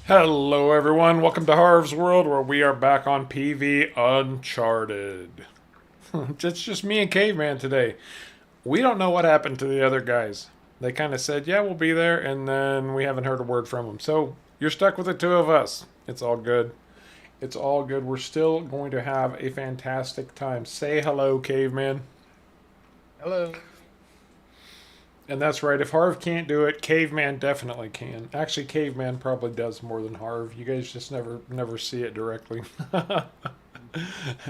Hello, everyone. Welcome to Harv's World, where we are back on PV Uncharted. It's just me and Caveman today. We don't know what happened to the other guys. They kind of said, yeah, we'll be there, and then we haven't heard a word from them. So you're stuck with the two of us. It's all good. It's all good. We're still going to have a fantastic time. Say hello, Caveman. Hello. And that's right. If Harv can't do it, Caveman definitely can. Actually, Caveman probably does more than Harv. You guys just never see it directly.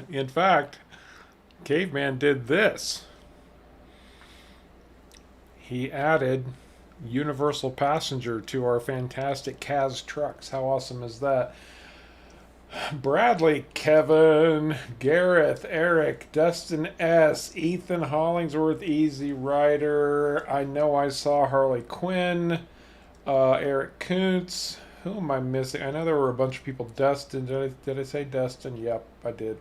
In fact, Caveman did this. He added Universal Passenger to our fantastic Kaz trucks. How awesome is that? Bradley, Kevin, Gareth, Eric, Dustin S., Ethan Hollingsworth, Easy Rider. I know I saw Harley Quinn, Eric Kuntz. Who am I missing? I know there were a bunch of people. Dustin, did I say Dustin? Yep, I did.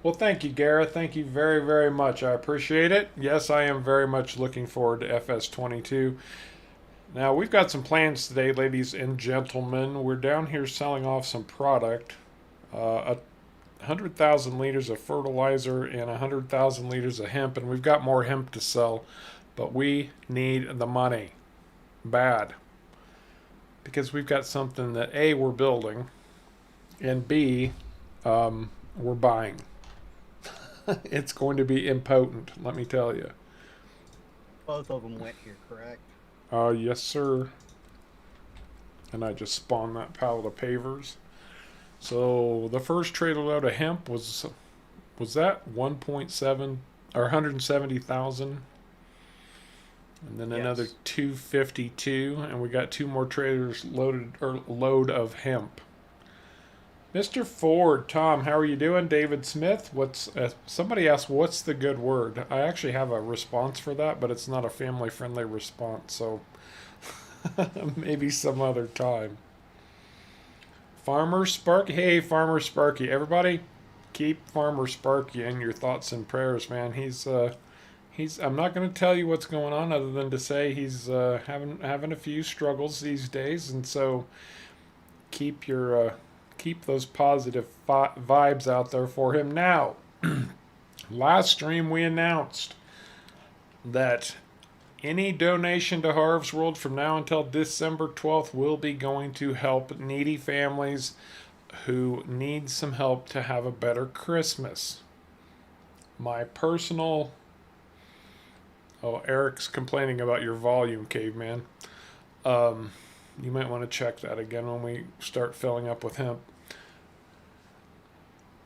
Well, thank you, Gareth. Thank you very, very much. I appreciate it. Yes, I am very much looking forward to FS22. Now, we've got some plans today, ladies and gentlemen. We're down here selling off some product. 100,000 liters of fertilizer and 100,000 liters of hemp, and we've got more hemp to sell, but we need the money. Bad. Because we've got something that A, we're building, and B, we're buying. It's going to be impotent, let me tell you. Both of them went here, correct? Yes, sir. And I just spawned that pallet of pavers. So the first trailer load of hemp was that 1.7 or 170,000, and then another Yes. 252, and we got two more trailers loaded or load of hemp. Mr. Ford, Tom, how are you doing? David Smith, what's somebody asked what's the good word? I actually have a response for that, but it's not a family friendly response, so maybe some other time. Farmer Sparky, hey Farmer Sparky, everybody, keep Farmer Sparky in your thoughts and prayers, man. He's. I'm not going to tell you what's going on, other than to say he's having a few struggles these days, and so keep your keep those positive vibes out there for him. Now, last stream we announced that any donation to Harv's World from now until December 12th will be going to help needy families who need some help to have a better Christmas. My personal. Oh, Eric's complaining about your volume, caveman. You might want to check that again when we start filling up with hemp.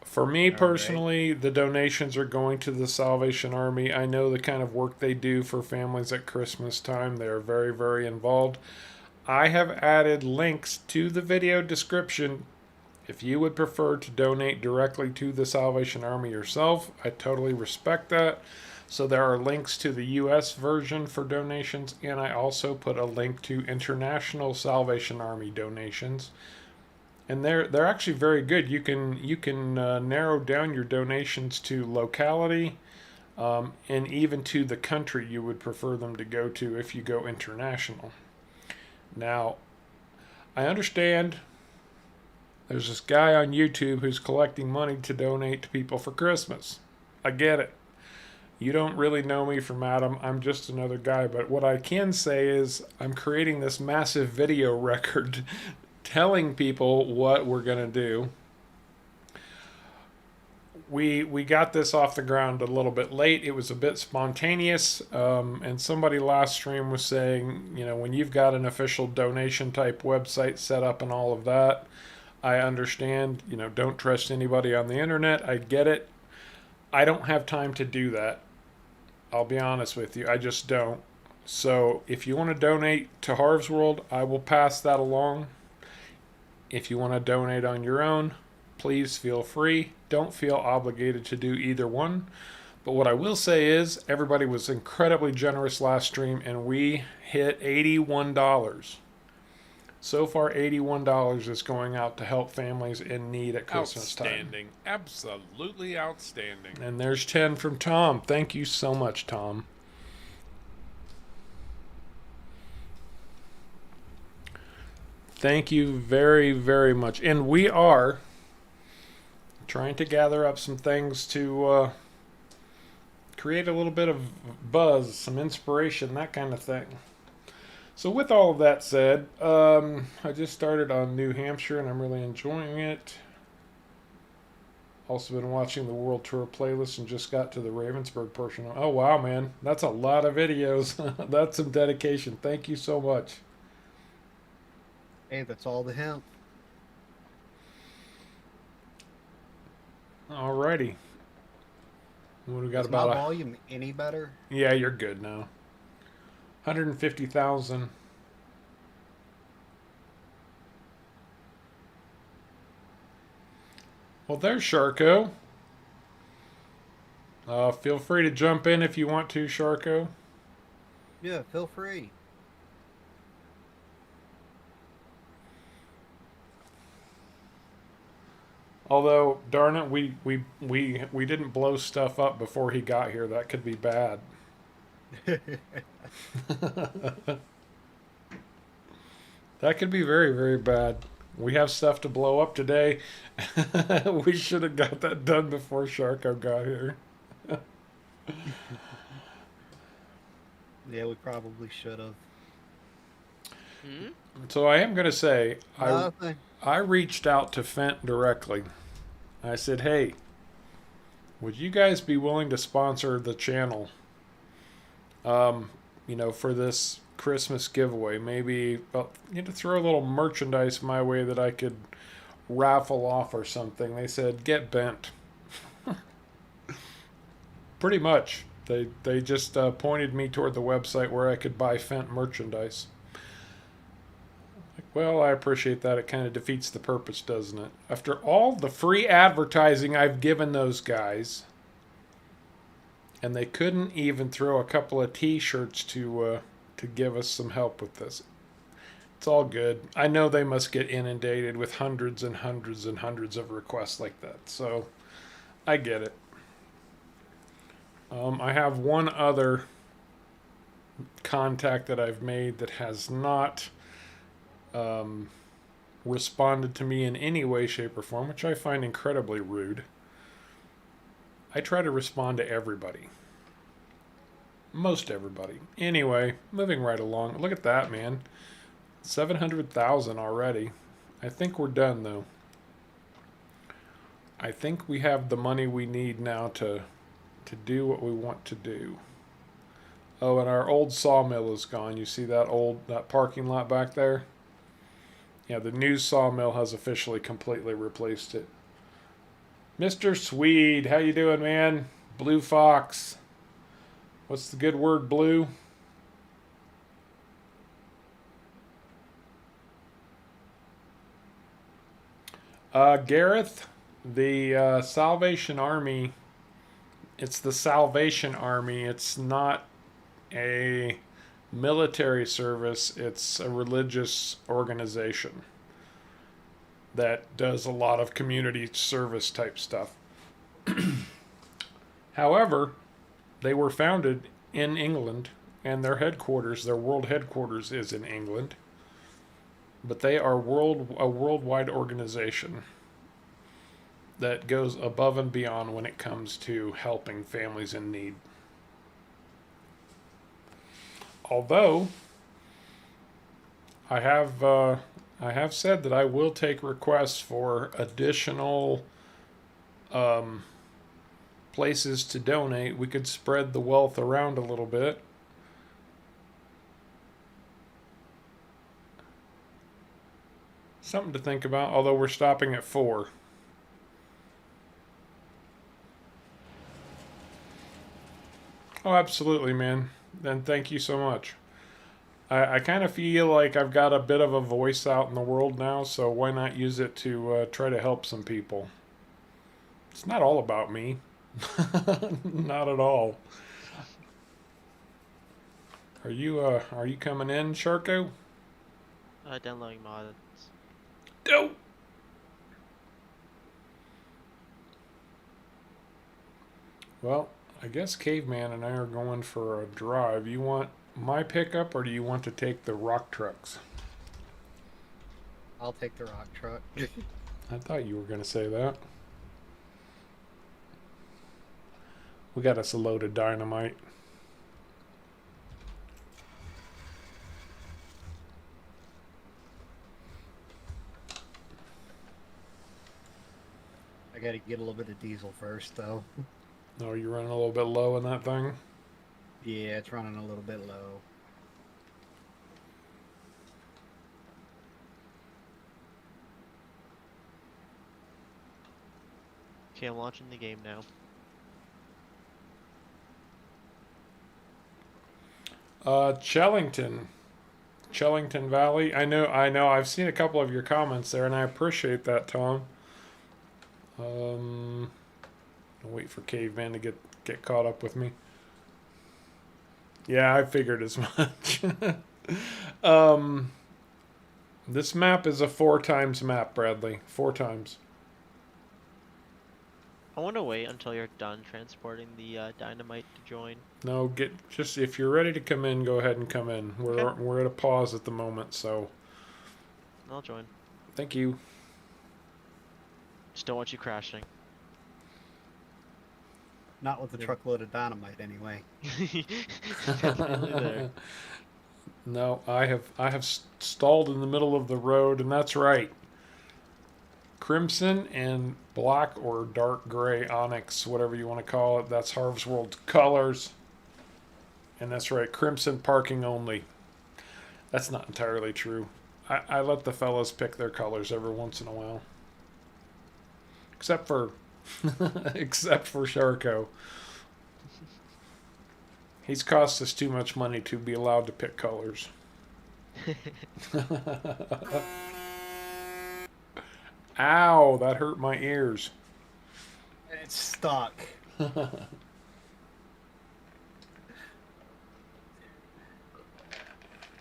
For me All right. personally, the donations are going to the Salvation Army. I know the kind of work they do for families at Christmas time. They are very, very involved. I have added links to the video description. If you would prefer to donate directly to the Salvation Army yourself, I totally respect that. So there are links to the US version for donations, and I also put a link to International Salvation Army donations. And they're actually very good. You can narrow down your donations to locality, and even to the country you would prefer them to go to if you go international. Now, I understand there's this guy on YouTube who's collecting money to donate to people for Christmas. I get it. You don't really know me from Adam. I'm just another guy. But what I can say is I'm creating this massive video record telling people what we're going to do. We got this off the ground a little bit late. It was a bit spontaneous. And somebody last stream was saying, when you've got an official donation type website set up and all of that, I understand, don't trust anybody on the internet. I get it. I don't have time to do that. I'll be honest with you. I just don't. So if you want to donate to Harv's World, I will pass that along. If you want to donate on your own, please feel free. Don't feel obligated to do either one. But what I will say is everybody was incredibly generous last stream, and we hit $81. So far, $81 is going out to help families in need at Christmas time. Outstanding. Absolutely outstanding. And there's 10 from Tom. Thank you so much, Tom. Thank you very, very much. And we are trying to gather up some things to create a little bit of buzz, some inspiration, that kind of thing. So, with all of that said, I just started on New Hampshire and I'm really enjoying it. Also, been watching the World Tour playlist and just got to the Ravensburg portion. Oh, wow, man. That's a lot of videos. That's some dedication. Thank you so much. Hey, that's all the hemp. Alrighty. What do we got Is my about a. volume any better? Yeah, you're good now. 150,000. Well, there's Sharko. Feel free to jump in if you want to, Sharko. Yeah, feel free. Although, darn it, we didn't blow stuff up before he got here. That could be bad. That could be very, very bad. We have stuff to blow up today. We should have got that done before Sharko got here. Yeah, we probably should have. So I am going to say, Nothing. I reached out to Fent directly. I said, hey, would you guys be willing to sponsor the channel? For this Christmas giveaway, maybe throw a little merchandise my way that I could raffle off or something. They said, get bent. Pretty much. They just pointed me toward the website where I could buy Fent merchandise. Well, I appreciate that. It kind of defeats the purpose, doesn't it? After all the free advertising I've given those guys, and they couldn't even throw a couple of T-shirts to give us some help with this. It's all good. I know they must get inundated with hundreds and hundreds and hundreds of requests like that, so I get it. I have one other contact that I've made that has not responded to me in any way, shape, or form, which I find incredibly rude. I try to respond to everybody. Most everybody. Anyway, moving right along. Look at that, man. 700,000 already. I think we're done, though. I think we have the money we need now to do what we want to do. Oh, and our old sawmill is gone. You see that parking lot back there? Yeah, the new sawmill has officially completely replaced it. Mr. Swede, how you doing, man? Blue Fox. What's the good word, Blue? Gareth, the Salvation Army, it's the Salvation Army. It's not a military service, it's a religious organization that does a lot of community service type stuff. However, they were founded in England, and their world headquarters is in England. But they are a worldwide organization that goes above and beyond when it comes to helping families in need. Although I have said that I will take requests for additional places to donate. We could spread the wealth around a little bit. Something to think about, although we're stopping at 4. Oh, absolutely, man. Then thank you so much. I kind of feel like I've got a bit of a voice out in the world now, so why not use it to try to help some people? It's not all about me. Not at all. Are you coming in, Sharko? Downloading mods. Dope. Well, I guess Caveman and I are going for a drive. You want my pickup, or do you want to take the rock trucks? I'll take the rock truck. I thought you were going to say that. We got us a load of dynamite. I gotta get a little bit of diesel first, though. Oh, you're running a little bit low in that thing? Yeah, it's running a little bit low. Okay, I'm launching the game now. Chellington Valley. I know. I've seen a couple of your comments there, and I appreciate that, Tom. I'll wait for Caveman to get caught up with me. Yeah, I figured as much. This map is a 4 times map, Bradley. 4 times. I want to wait until you're done transporting the dynamite to join. No, just if you're ready to come in, go ahead and come in. Okay. We're at a pause at the moment, so I'll join. thank you. Just don't want you crashing. Not with a truckload of dynamite, anyway. Definitely there. No, I have stalled in the middle of the road, and that's right. Crimson and black or dark gray onyx, whatever you want to call it. That's Harv's World colors. And that's right, crimson parking only. That's not entirely true. I let the fellas pick their colors every once in a while. Except for except for Sharko. He's cost us too much money to be allowed to pick colors. Ow, that hurt my ears. It's stuck.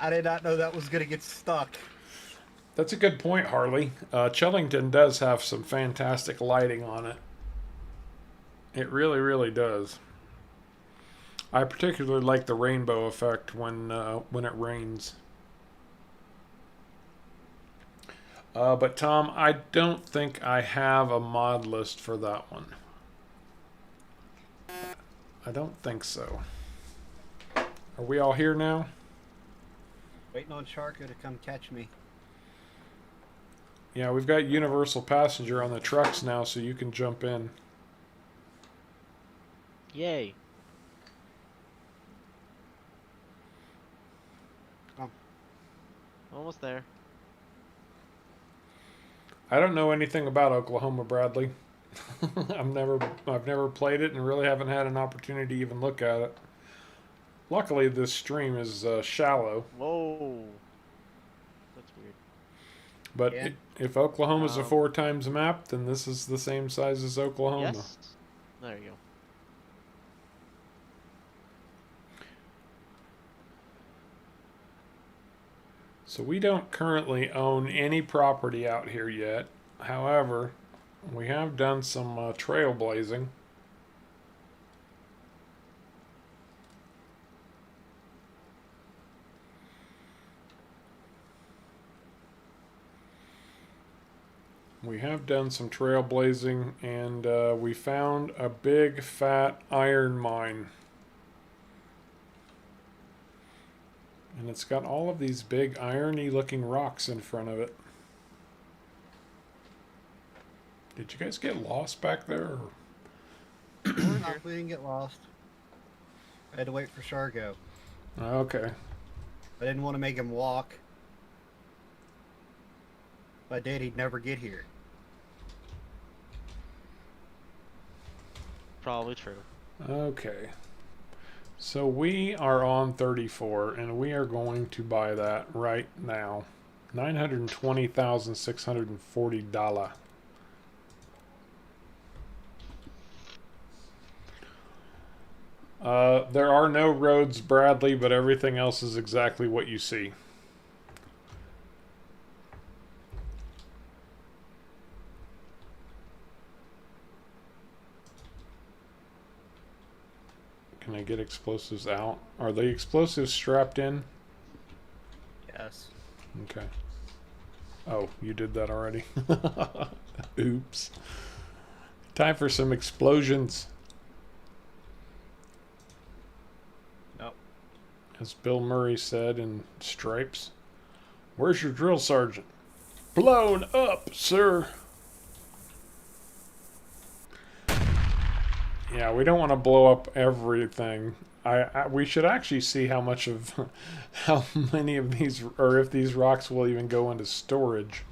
I did not know that was gonna get stuck. That's a good point, Harley. Chellington does have some fantastic lighting on it. It really, really does. I particularly like the rainbow effect when it rains. But Tom, I don't think I have a mod list for that one. I don't think so. Are we all here now? Waiting on Sharko to come catch me. Yeah, we've got universal passenger on the trucks now, so you can jump in. Yay. Oh. Almost there. I don't know anything about Oklahoma, Bradley. I've never played it and really haven't had an opportunity to even look at it. Luckily, this stream is shallow. Whoa. That's weird. But Yeah. if Oklahoma's a Um, 4 times map, then this is the same size as Oklahoma. Yes. There you go. So we don't currently own any property out here yet. However, we have done some trailblazing. We have done some trailblazing, and we found a big fat iron mine. And it's got all of these big irony looking rocks in front of it. Did you guys get lost back there? No, we didn't get lost. I had to wait for Sharko. Okay. I didn't want to make him walk. If I did, he'd never get here. Probably true. Okay. So we are on 34, and we are going to buy that right now. $920,640. There are no roads, Bradley, but everything else is exactly what you see. Can I get explosives out? Are the explosives strapped in? Yes. Okay. Oh, you did that already. Oops. Time for some explosions. Nope. As Bill Murray said in Stripes. Where's your drill sergeant? Blown up, sir. Yeah, we don't want to blow up everything. We should actually see how much of how many of these, or if these rocks will even go into storage,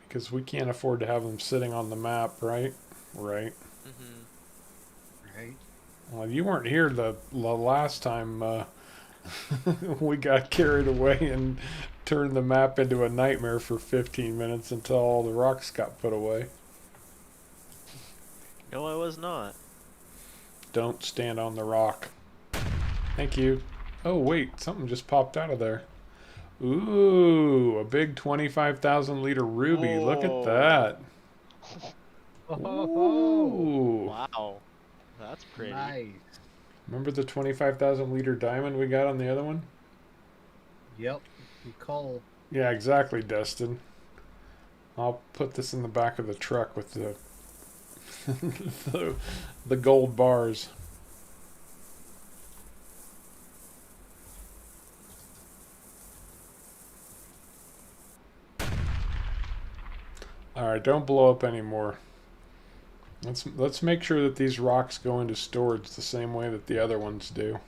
because we can't afford to have them sitting on the map, right? Right. Right. Well, you weren't here the last time we got carried away and turned the map into a nightmare for 15 minutes until all the rocks got put away. No, I was not. Don't stand on the rock. Thank you. Oh, wait, something just popped out of there. Ooh, a big 25,000 liter ruby. Look at Whoa. that. Oh, Ooh. Wow. That's pretty. nice. Remember the 25,000 liter diamond we got on the other one? Yep. Coal. Yeah, exactly, Destin. I'll put this in the back of the truck with the the gold bars. All right, don't blow up anymore. Let's make sure that these rocks go into storage the same way that the other ones do.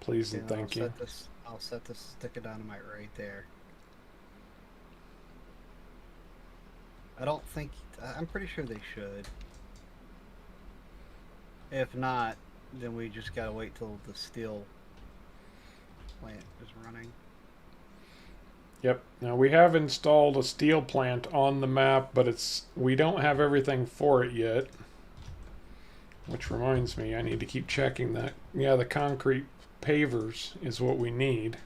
Please and thank you. I'll set this stick of dynamite right there. I don't think. I'm pretty sure they should. If not, then we just gotta wait till the steel plant is running. Yep. Now we have installed a steel plant on the map, but we don't have everything for it yet. Which reminds me, I need to keep checking that. Yeah, the concrete pavers is what we need.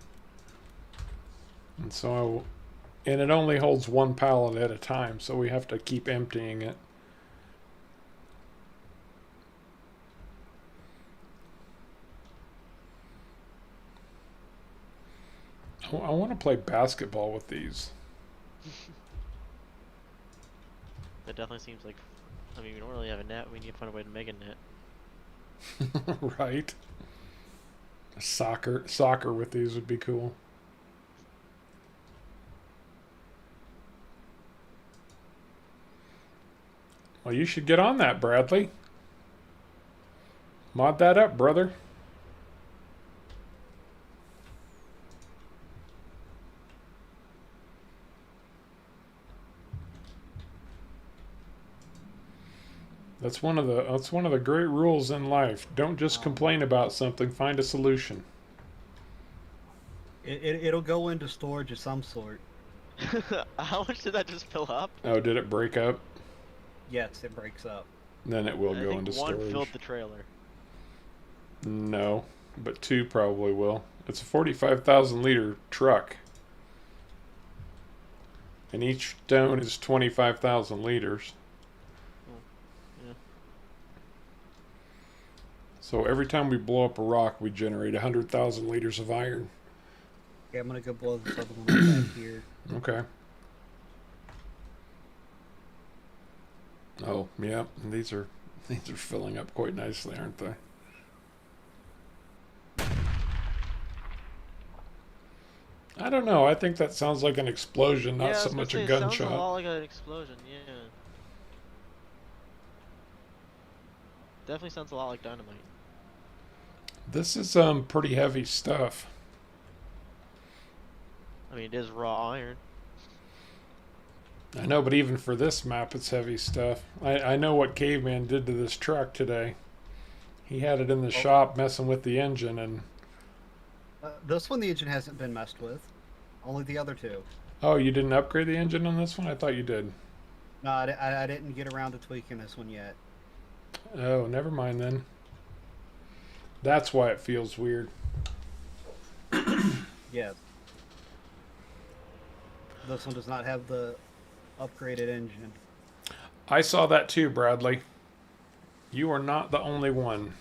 And so, and it only holds one pallet at a time, so we have to keep emptying it. I want to play basketball with these. That definitely seems like. I mean, we don't really have a net. We need to find a way to make a net. Right? Soccer with these would be cool. Well, you should get on that, Bradley. Mod that up, brother. That's one of the great rules in life. Don't just complain about something, find a solution. It'll go into storage of some sort. How much did that just fill up? Oh, did it break up? Yes, it breaks up. Then it will I go think into one storage. filled the trailer. No, but two probably will. It's a 45,000 liter truck. And each stone is 25,000 liters. Yeah. So every time we blow up a rock, we generate 100,000 liters of iron. Okay, I'm gonna go blow this other one up back here. Okay. Oh, yeah. These are filling up quite nicely, aren't they? I don't know. I think that sounds like an explosion, not Yeah, I so was gonna much say, a it sounds a gunshot. lot like an explosion. Yeah. Definitely sounds a lot like dynamite. This is pretty heavy stuff. I mean, it is raw iron. I know, but even for this map, it's heavy stuff. I know what Caveman did to this truck today. He had it in the shop messing with the engine, and This one, the engine hasn't been messed with. Only the other two. oh, you didn't upgrade the engine on this one? I thought you did. No, I didn't get around to tweaking this one yet. Oh, never mind then. That's why it feels weird. Yes. This one does not have the upgraded engine. I saw that too, Bradley. You are not the only one.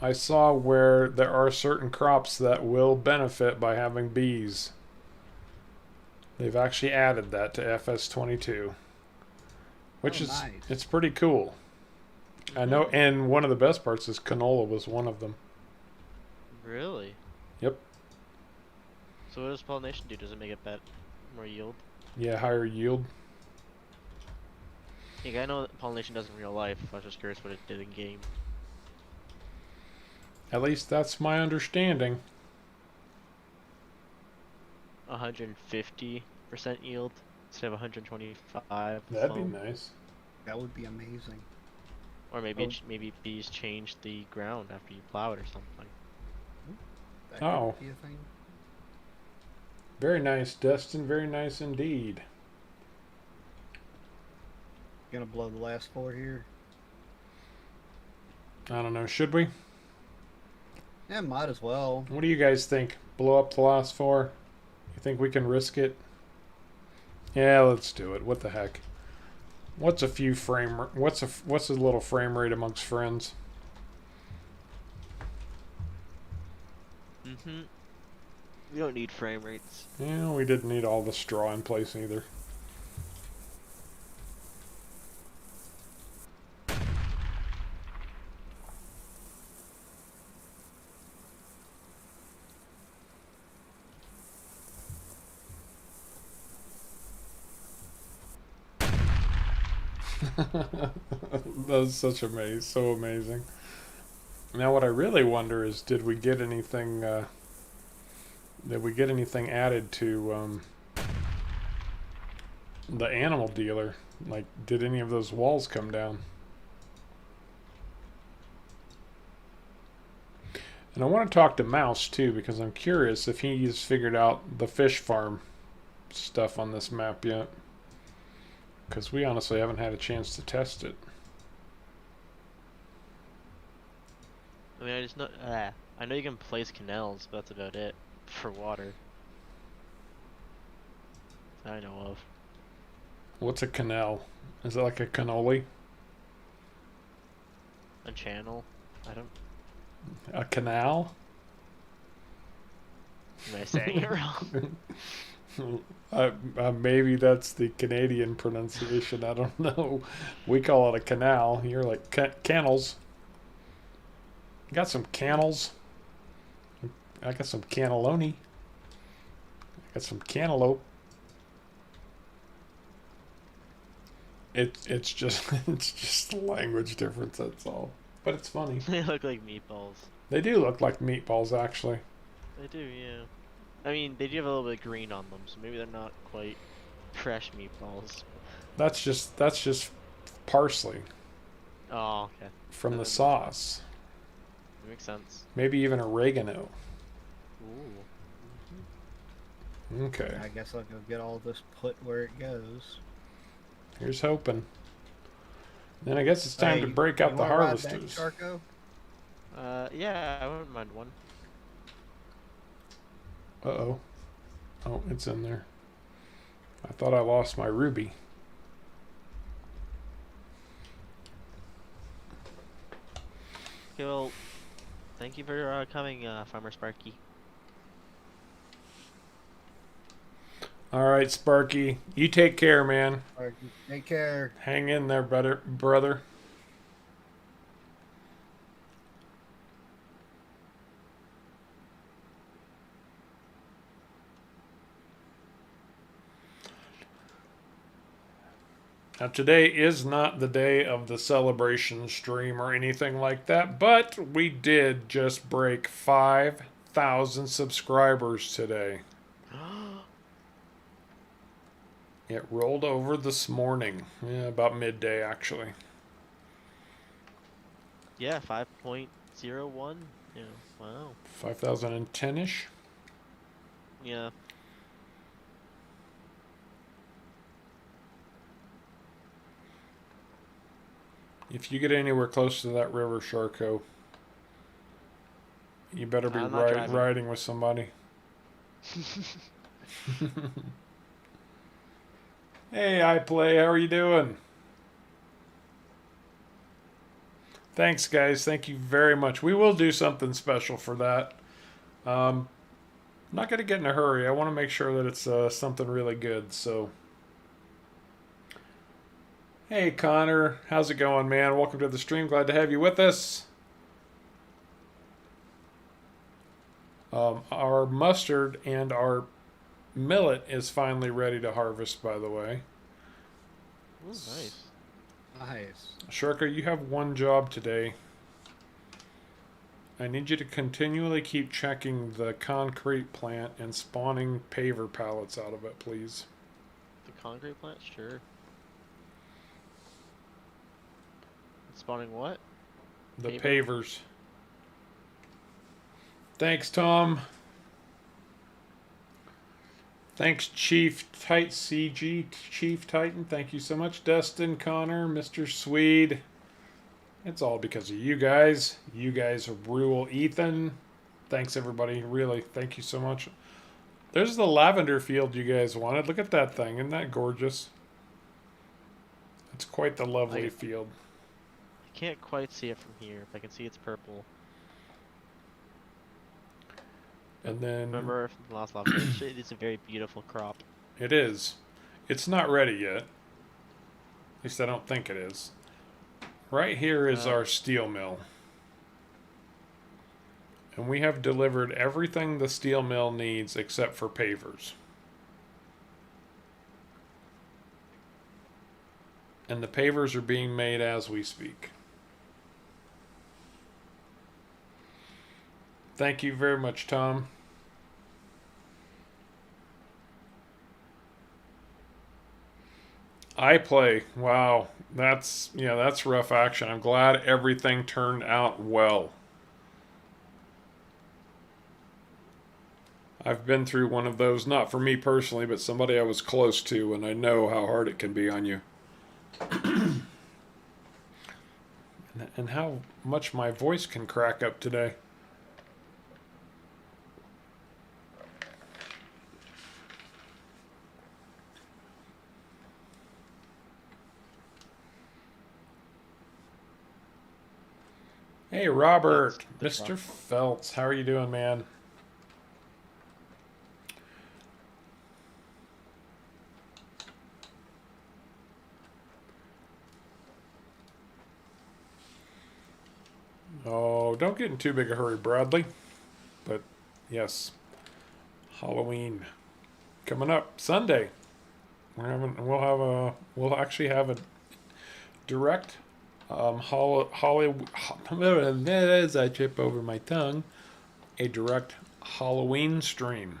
I saw where there are certain crops that will benefit by having bees. They've actually added that to FS22, which Oh, is nice. it's pretty cool. I know, and one of the best parts is canola was one of them. Really? Yep. So what does pollination do? Does it make it more yield? Yeah, higher yield. Yeah, I know that pollination does in real life. I was just curious what it did in game. At least that's my understanding. 150% yield instead of 125. That'd be foam. nice. That would be amazing. Or maybe Oh. maybe bees change the ground after you plow it or something. That Oh. could be a thing. Very nice, Dustin. Very nice indeed. Gonna blow the last 4 here. I don't know. Should we? Yeah, might as well. What do you guys think? Blow up the last 4? You think we can risk it? Yeah, let's do it. What the heck? What's a little frame rate amongst friends? We don't need frame rates. Yeah, we didn't need all the straw in place either. That was so amazing. Now, what I really wonder is, did we get anything added to the animal dealer? Like, did any of those walls come down? And I want to talk to Mouse too, because I'm curious if he's figured out the fish farm stuff on this map yet. Because we honestly haven't had a chance to test it. I mean, I know you can place canals, but that's about it for water. That I know of. What's a canal? Is it like a cannoli? A channel? I don't. A canal? Am I saying it wrong? Maybe that's the Canadian pronunciation. I don't know. We call it a canal. You're like cannels. Got some cannels. I got some cannelloni. I got some cantaloupe. It's just it's just a language difference. That's all. But it's funny. They look like meatballs. They do look like meatballs, actually. They do, yeah. I mean, they do have a little bit of green on them, so maybe they're not quite fresh meatballs. That's just parsley Oh, okay. from the That sauce. makes sense. Maybe even oregano. Ooh. Okay. I guess I'll go get all this put where it goes. Here's hoping. Then I guess it's time to break out the harvesters. Charco? Yeah, I wouldn't mind one. Uh-oh. Oh, it's in there. I thought I lost my ruby. Okay, well, thank you for coming, Farmer Sparky. All right, Sparky. You take care, man. Sparky, take care. Hang in there, brother. Now, today is not the day of the celebration stream or anything like that, but we did just break 5,000 subscribers today. It rolled over this morning. Yeah, about midday, actually. Yeah, 5.01. Yeah, wow. 5,010-ish. Yeah. If you get anywhere close to that river, Sharko, you better be I'm not driving. riding with somebody. Hey, iPlay, how are you doing? Thanks, guys. Thank you very much. We will do something special for that. I'm not going to get in a hurry. I want to make sure that it's something really good. So, hey Connor, how's it going, man? Welcome to the stream. Glad to have you with us. Our mustard and our millet is finally ready to harvest, by the way. Ooh, nice. Nice. Shirka, you have one job today. I need you to continually keep checking the concrete plant and spawning paver pallets out of it, please. The concrete plant? Sure. Spawning what? The Paver? pavers. Thanks, Tom. Thanks, Chief CG, Chief Titan. Thank you so much, Dustin, Connor, Mr. Swede. It's all because of you guys. You guys rule, Ethan. Thanks, everybody. Really, thank you so much. There's the lavender field you guys wanted. Look at that thing. Isn't that gorgeous? It's quite the lovely field. I can't quite see it from here, but I can see it's purple. And then Remember from the last level, it's a very beautiful crop. it is. It's not ready yet. At least I don't think it is. Right here is our steel mill. And we have delivered everything the steel mill needs except for pavers. And the pavers are being made as we speak. Thank you very much, Tom. I play. Wow. That's rough action. I'm glad everything turned out well. I've been through one of those, not for me personally, but somebody I was close to, and I know how hard it can be on you. And how much my voice can crack up today. Hey, Robert, Mr. Feltz, how are you doing, man? Oh, don't get in too big a hurry, Bradley. But yes, Halloween coming up Sunday. We'll actually have a direct as I trip over my tongue, a direct Halloween stream.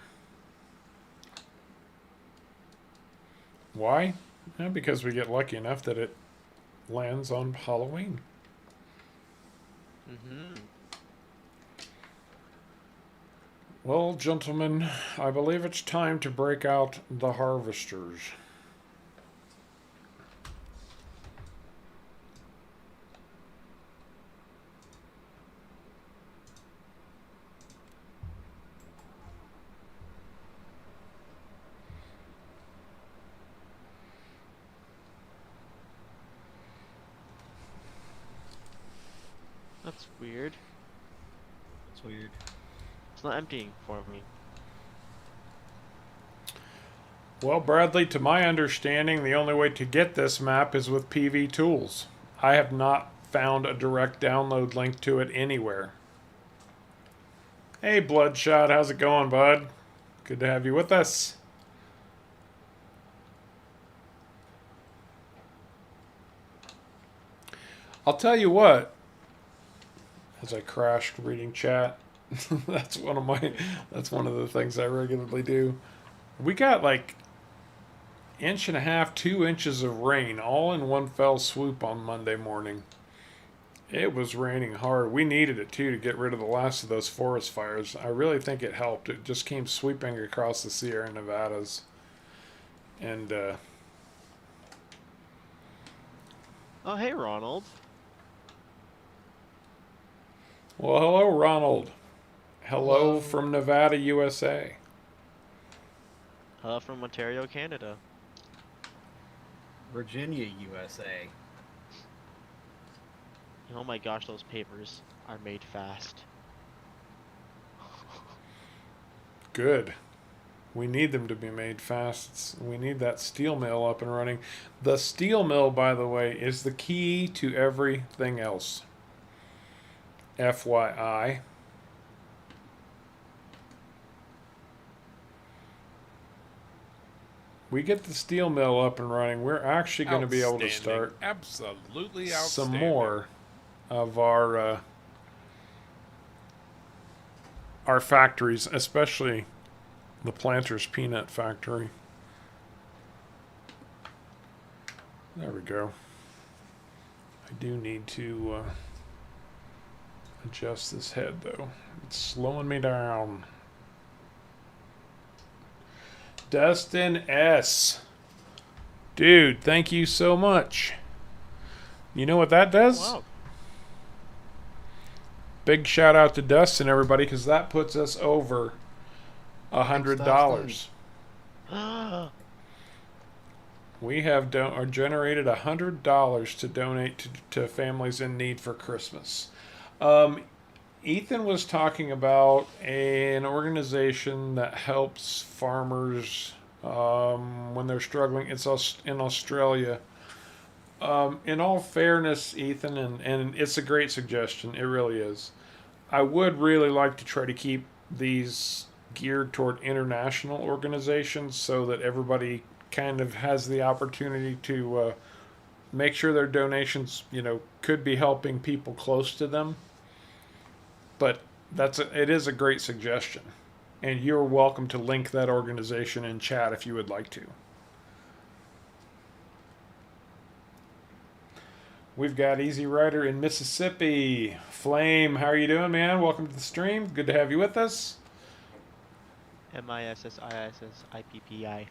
Why? Because we get lucky enough that it lands on Halloween. Mm-hmm. Well, gentlemen, I believe it's time to break out the harvesters. That's weird. It's weird. It's not emptying for me. Well, Bradley, to my understanding, the only way to get this map is with PV Tools. I have not found a direct download link to it anywhere. Hey, Bloodshot, how's it going, bud? Good to have you with us. I'll tell you what, as I crashed reading chat, that's one of the things I regularly do. We got like 1.5 to 2 inches of rain all in one fell swoop on Monday morning. It was raining hard. We needed it too to get rid of the last of those forest fires. I really think it helped. It just came sweeping across the Sierra Nevadas. And Oh, hey, Ronald. well, hello, Ronald. Hello Hello. from Nevada, USA. Hello from Ontario, Canada. Virginia, USA. Oh my gosh, those papers are made fast. Good. We need them to be made fast. We need that steel mill up and running. The steel mill, by the way, is the key to everything else. FYI. We get the steel mill up and running, we're actually going to be able to start absolutely some outstanding. more of our factories, especially the Planters Peanut Factory. There we go. I do need to adjust this head, though. It's slowing me down. Dustin S. Dude, thank you so much. You know what that does? Wow. Big shout out to Dustin, everybody, because that puts us over $100. We have generated $100 to donate to families in need for Christmas. Ethan was talking about an organization that helps farmers when they're struggling. It's in Australia. In all fairness, Ethan, and it's a great suggestion. It really is. I would really like to try to keep these geared toward international organizations so that everybody kind of has the opportunity to make sure their donations, could be helping people close to them. But it is a great suggestion, and you're welcome to link that organization in chat if you would like to. We've got Easy Rider in Mississippi. Flame, how are you doing, man? Welcome to the stream. Good to have you with us. MISSISSIPPI.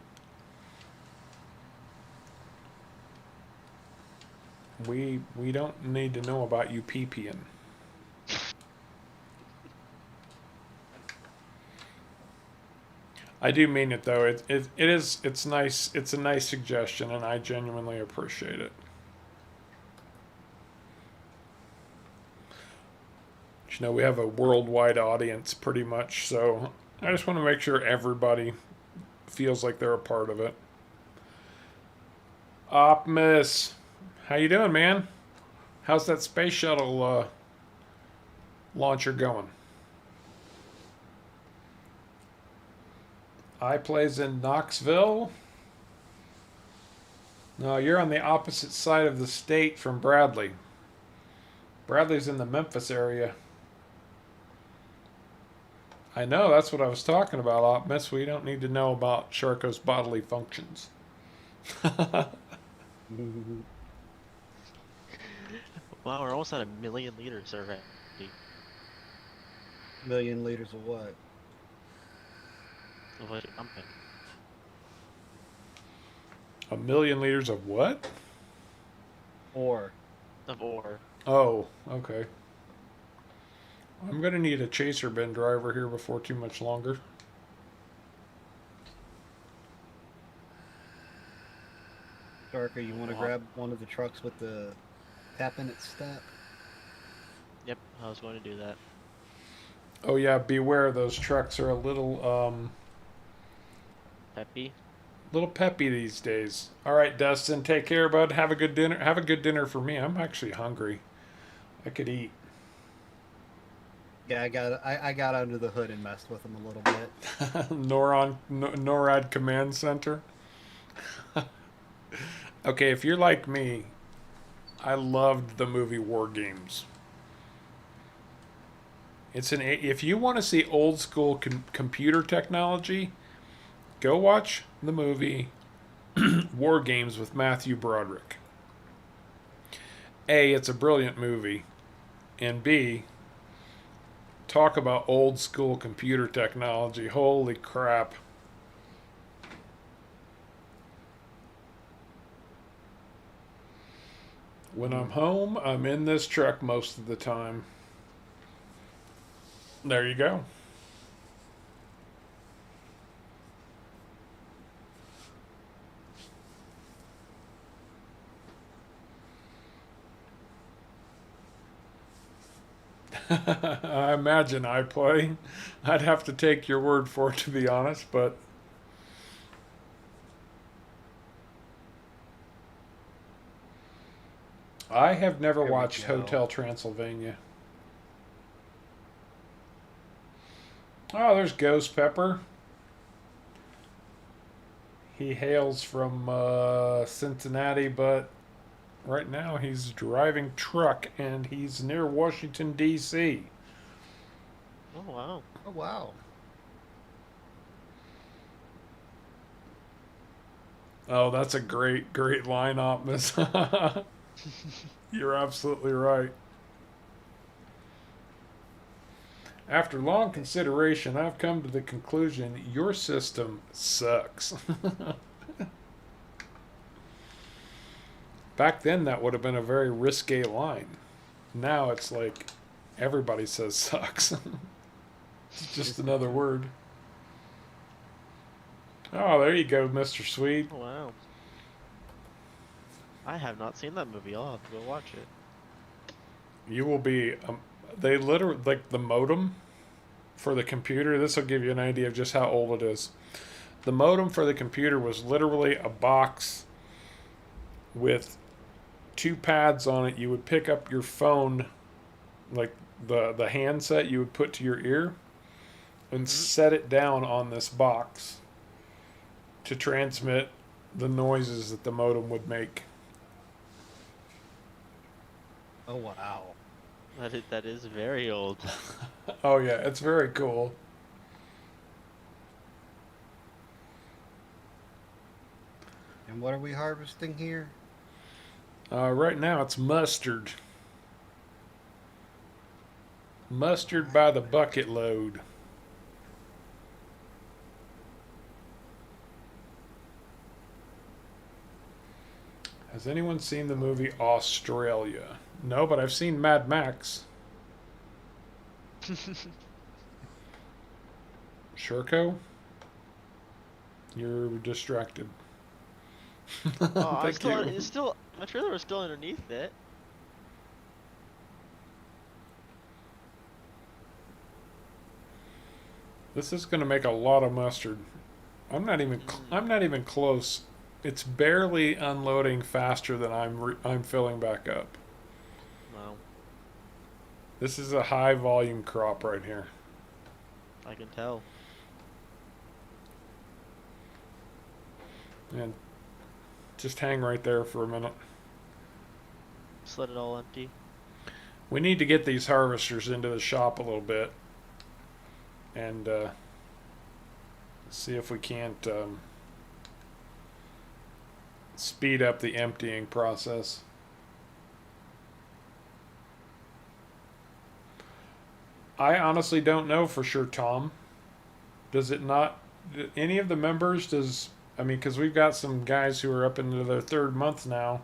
We don't need to know about you peeing. I do mean it though. It's nice. It's a nice suggestion, and I genuinely appreciate it. We have a worldwide audience pretty much, so I just want to make sure everybody feels like they're a part of it. Optimus, how you doing, man? How's that space shuttle launcher going? I plays in Knoxville. No, you're on the opposite side of the state from Bradley. Bradley's in the Memphis area. I know, that's what I was talking about, Optimus. We don't need to know about Sharko's bodily functions. Wow, we're almost at 1 million liters already. Million liters of what? Of what pumping. 1 million liters of what? Ore. Of ore. Oh, okay. I'm going to need a chaser bin driver here before too much longer. Darker, you want to grab one of the trucks with the tap in its step? Yep, I was going to do that. Oh yeah, beware, those trucks are a little Peppy? peppy these days. All right, Dustin, take care, bud. Have a good dinner. Have a good dinner for me. I'm actually hungry. I could eat. Yeah, I got under the hood and messed with them a little bit. NORAD Command Center. Okay, if you're like me, I loved the movie War Games. If you want to see old school computer technology, go watch the movie War Games with Matthew Broderick. A, it's a brilliant movie, and B, talk about old school computer technology. Holy crap. When I'm home, I'm in this truck most of the time. There you go. I imagine I play. I'd have to take your word for it, to be honest, but I have never There we watched go. Hotel Transylvania. Oh, there's Ghost Pepper. He hails from Cincinnati, but right now he's driving truck and he's near Washington, D.C. Oh wow. Oh wow. Oh, that's a great line, Optimus. You're absolutely right. After long consideration, I've come to the conclusion your system sucks. Back then, that would have been a very risque line. Now it's like everybody says sucks. It's just another word. Oh, there you go, Mr. Sweet. Oh wow. I have not seen that movie. I'll have to go watch it. You will be. They literally, like the modem for the computer, this will give you an idea of just how old it is. The modem for the computer was literally a box with two pads on it. You would pick up your phone, like the handset you would put to your ear, and set it down on this box to transmit the noises that the modem would make. Oh wow. That is very old. Oh yeah, it's very cool. And what are we harvesting here? Right now it's mustard. Mustard by the bucket load. Has anyone seen the movie Australia? No, but I've seen Mad Max. Sherco? You're distracted. Oh, Thank you. it's still my trailer was still underneath it. This is going to make a lot of mustard. I'm not even close. It's barely unloading faster than I'm filling back up. Wow, This is a high volume crop right here. I can tell. And just hang right there for a minute. Just let it all empty. We need to get these harvesters into the shop a little bit and see if we can't speed up the emptying process. I honestly don't know for sure, Tom. Does it not? Any of the members does? I mean, because we've got some guys who are up into their third month now.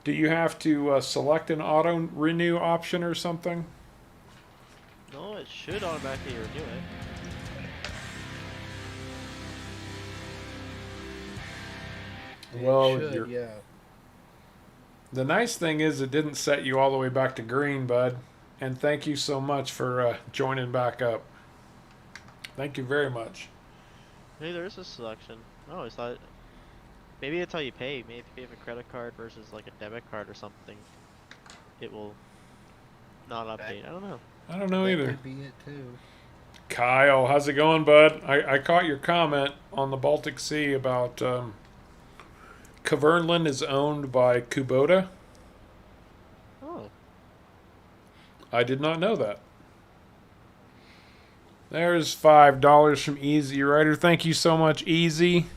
Do you have to select an auto renew option or something? No, it should automatically renew it. Well, It should, yeah. the nice thing is it didn't set you all the way back to green, bud. And thank you so much for joining back up. Thank you very much. Hey, there is a selection. Oh, I thought maybe it's how you pay. Maybe if you have a credit card versus like a debit card or something, it will not update. I don't know. I don't know That either. could be it too. Kyle, how's it going, bud? I caught your comment on the Baltic Sea about Kverneland is owned by Kubota. Oh, I did not know that. There's $5 from Easy Rider. Thank you so much, Easy.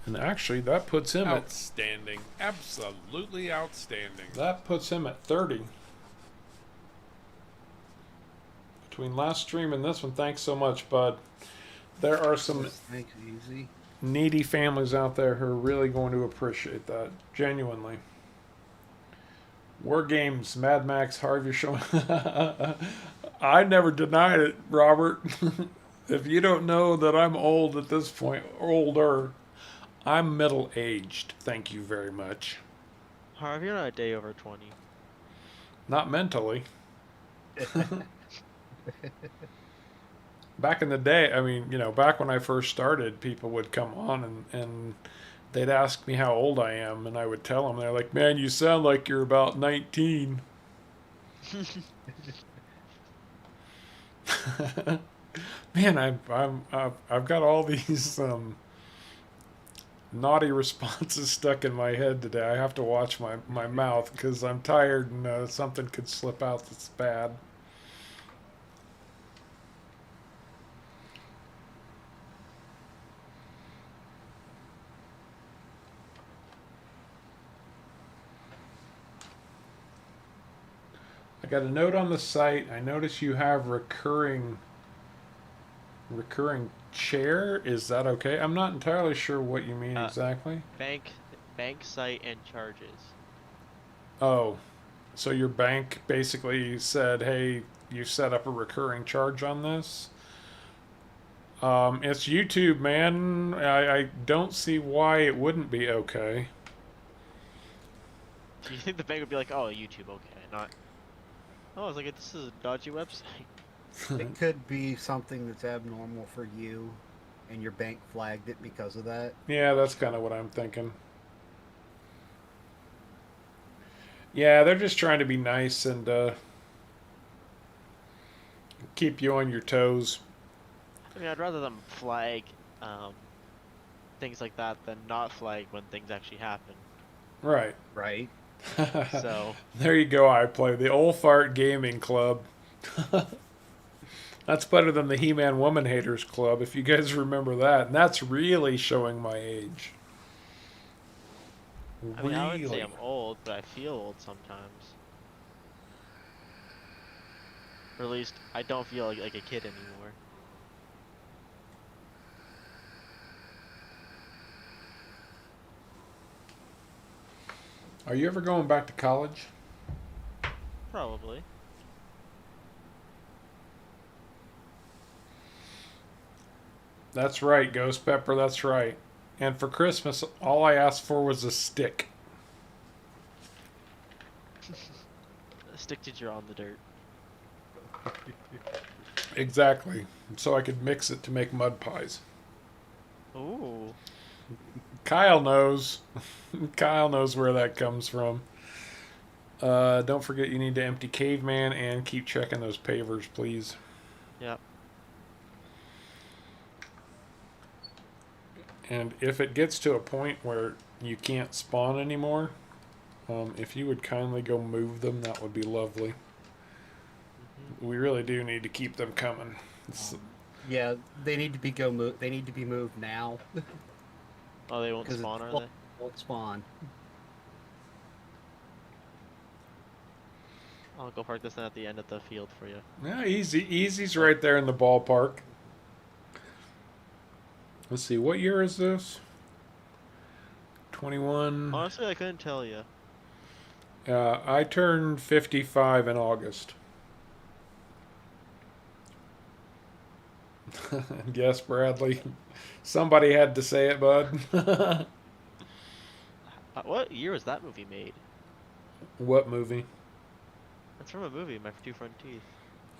And actually, that puts him Outstanding. Absolutely outstanding. that puts him at 30. Between last stream and this one, thanks so much, bud. There are some Thanks, Easy. needy families out there who are really going to appreciate that. Genuinely. War Games, Mad Max, Harvey showing. I never denied it, Robert. If you don't know that I'm old at this point, older, I'm middle aged. Thank you very much. Harvey, you're not a day over 20. Not mentally. Back in the day, I mean, back when I first started, people would come on and they'd ask me how old I am, and I would tell them. They're like, "Man, you sound like you're about 19." Man, I've got all these naughty responses stuck in my head today. I have to watch my mouth because I'm tired and something could slip out that's bad. I got a note on the site. I notice you have recurring chair. Is that okay? I'm not entirely sure what you mean exactly. Bank site and charges. Oh, so your bank basically said, "Hey, you set up a recurring charge on this." It's YouTube, man. I don't see why it wouldn't be okay. Do you think the bank would be like, oh, YouTube, okay, not? Oh, I was like, this is a dodgy website. It could be something that's abnormal for you, and your bank flagged it because of that. Yeah, that's kind of what I'm thinking. Yeah, they're just trying to be nice and keep you on your toes. I mean, I'd rather them flag things like that than not flag when things actually happen. Right. Right. So There you go, I play the Old Fart Gaming Club. That's better than the He-Man Woman Haters Club, if you guys remember that. And that's really showing my age. I mean, I wouldn't say Really. I'm old, but I feel old sometimes. Or at least I don't feel like a kid anymore. Are you ever going back to college? Probably. That's right, Ghost Pepper, that's right. And for Christmas, all I asked for was a stick. A stick to draw on the dirt. Exactly. So I could mix it to make mud pies. Ooh. Kyle knows. Kyle knows where that comes from. Don't forget you need to empty Caveman and keep checking those pavers, please. Yep. And if it gets to a point where you can't spawn anymore, if you would kindly go move them, that would be lovely. We really do need to keep them coming. Yeah, they need to be They need to be moved now. Oh, they won't 'Cause spawn, it are they? won't spawn. I'll go park this one at the end of the field for you. Yeah, easy. Easy's right there in the ballpark. Let's see, what year is this? 21. Honestly, I couldn't tell you. I turned 55 in August. Yes, Bradley. Somebody had to say it, bud. What year was that movie made? What movie? It's from a movie, My Two Front Teeth.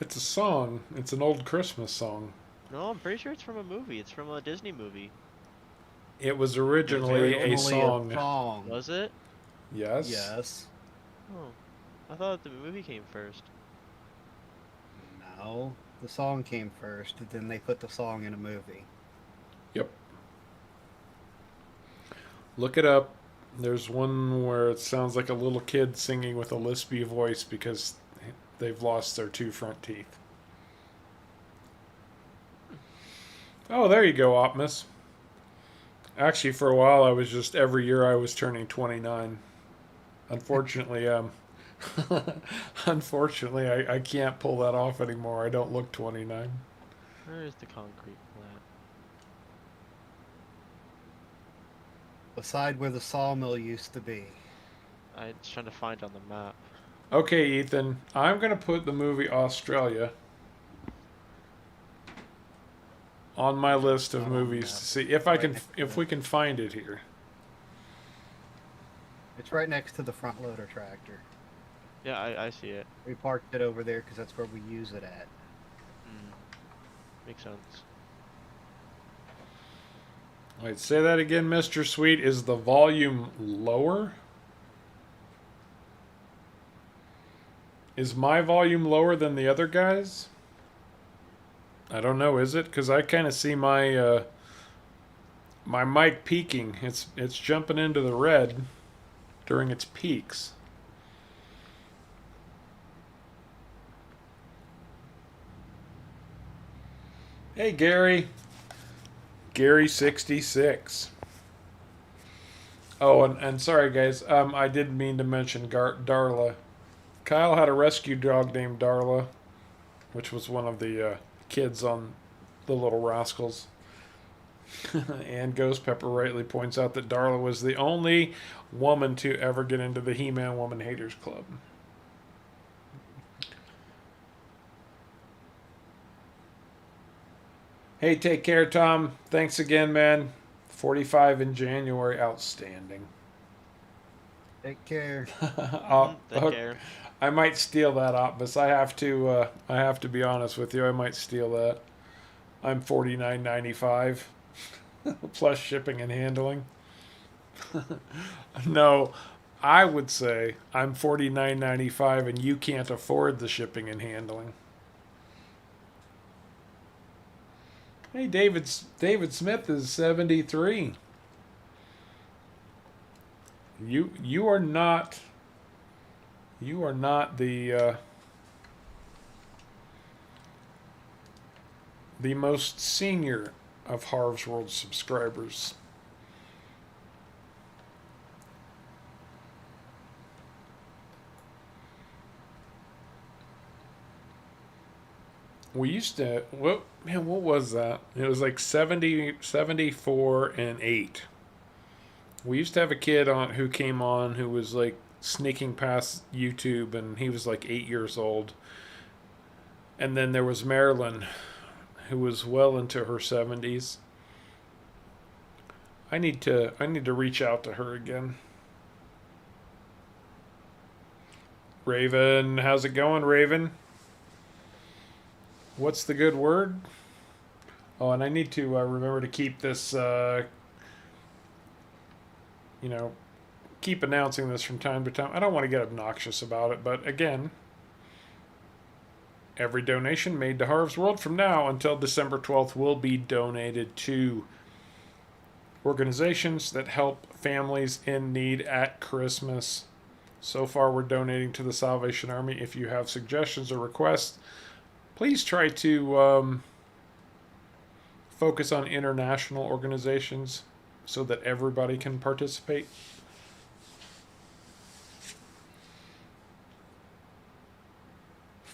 It's a song. It's an old Christmas song. No, I'm pretty sure it's from a movie. It's from a Disney movie. It was originally a song. Was it? Yes. Yes. Oh, I thought the movie came first. No, the song came first, and then they put the song in a movie. Yep. Look it up. There's one where it sounds like a little kid singing with a lispy voice because they've lost their two front teeth. Oh, there you go, Optimus. Actually, for a while, I was just every year I was turning 29. Unfortunately, unfortunately, I can't pull that off anymore. I don't look 29. Where is the concrete plant? Beside where the sawmill used to be. I'm trying to find on the map. Okay, Ethan, I'm gonna put the movie Australia on my list of Not on movies the to map. see if I Right can, next to if it. we can find it here. It's right next to the front loader tractor. Yeah, I see it. We parked it over there because that's where we use it at. Mm. Makes sense. Wait, say that again, Mr. Sweet. Is the volume lower? Is my volume lower than the other guys? I don't know. Is it? Because I kind of see my my mic peaking. It's jumping into the red during its peaks. Hey, Gary. Gary66. Oh, and sorry, guys. I did mean to mention Darla. Kyle had a rescue dog named Darla, which was one of the kids on the Little Rascals. And Ghost Pepper rightly points out that Darla was the only woman to ever get into the He-Man Woman Haters Club. Hey, take care, Tom. Thanks again, man. 45 in January. Outstanding. Take care. Take care. I might steal that, Opmus. I have to be honest with you. I might steal that. I'm $49.95 plus shipping and handling. No, I would say I'm $49.95 and you can't afford the shipping and handling. Hey, David Smith is 73. You are not the most senior of Harv's World subscribers. We used to, what was that? It was like 70, 74, and 8. We used to have a kid on who came on who was like sneaking past YouTube, and he was like 8 years old. And then there was Marilyn, who was well into her 70s. I need to reach out to her again. Raven, how's it going, Raven? What's the good word? Oh, and I need to remember to keep this, keep announcing this from time to time. I don't want to get obnoxious about it, but again, every donation made to Harv's World from now until December 12th will be donated to organizations that help families in need at Christmas. So far, we're donating to the Salvation Army. If you have suggestions or requests, please try to focus on international organizations so that everybody can participate.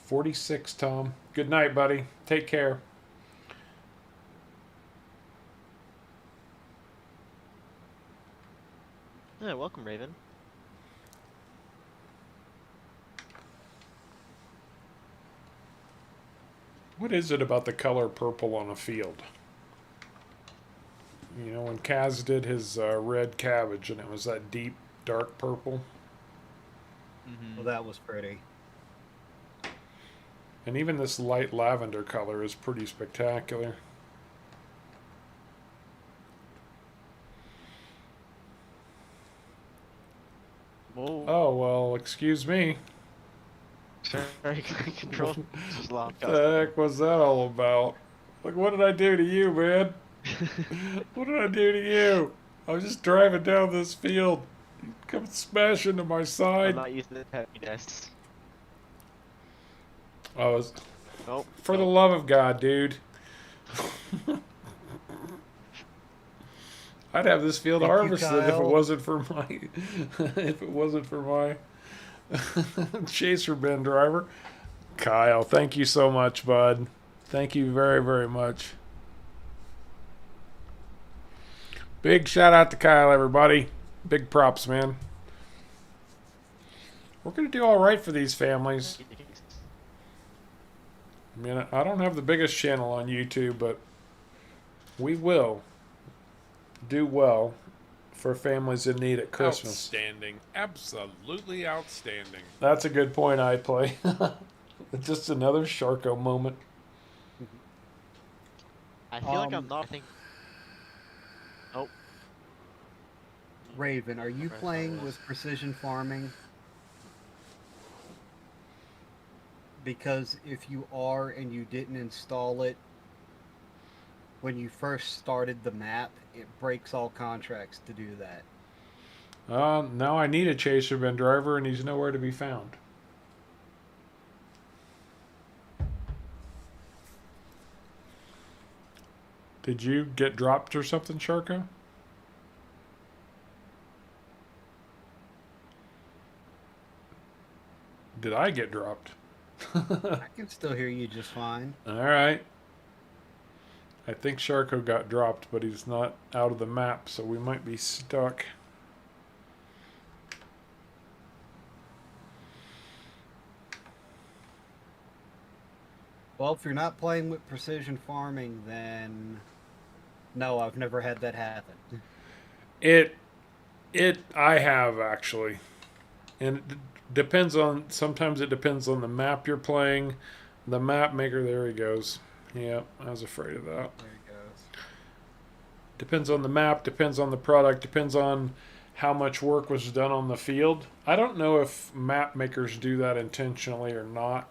$46, Tom. Good night, buddy. Take care. Yeah, welcome, Raven. What is it about the color purple on a field? You know, when Kaz did his red cabbage and it was that deep, dark purple. Well, that was pretty. And even this light lavender color is pretty spectacular. Whoa. Oh, well, excuse me. Sorry, control. Just locked What the heck was that all about? Like, what did I do to you, man? What did I do to you? I was just driving down this field. You come smash into my I'm side. not using the happiness. I was, Nope. for the love of God, dude. I'd have this field Thank you, harvested if it Kyle. wasn't for my if it wasn't for my chaser bin driver. Kyle, thank you so much, bud. Thank you very, very much. Big shout out to Kyle, everybody. Big props, man. We're gonna do all right for these families. I mean, I don't have the biggest channel on YouTube, but we will do well for families in need at Christmas. Outstanding. Absolutely outstanding. That's a good point, I play. Just another Sharko moment. I feel like I'm not. I think. Oh. Raven, are you Press playing all with this. precision farming? Because if you are and you didn't install it when you first started the map, it breaks all contracts to do that. Now I need a chaser bin driver, and he's nowhere to be found. Did you get dropped or something, Sharko? Did I get dropped? I can still hear you just fine. All right. I think Sharko got dropped, but he's not out of the map, so we might be stuck. Well, if you're not playing with precision farming, then no, I've never had that happen. I have actually, and it depends on. Sometimes it depends on the map you're playing. The map maker, there he goes. Yeah, I was afraid of that. There it goes. Depends on the map. Depends on the product. Depends on how much work was done on the field. I don't know if map makers do that intentionally or not.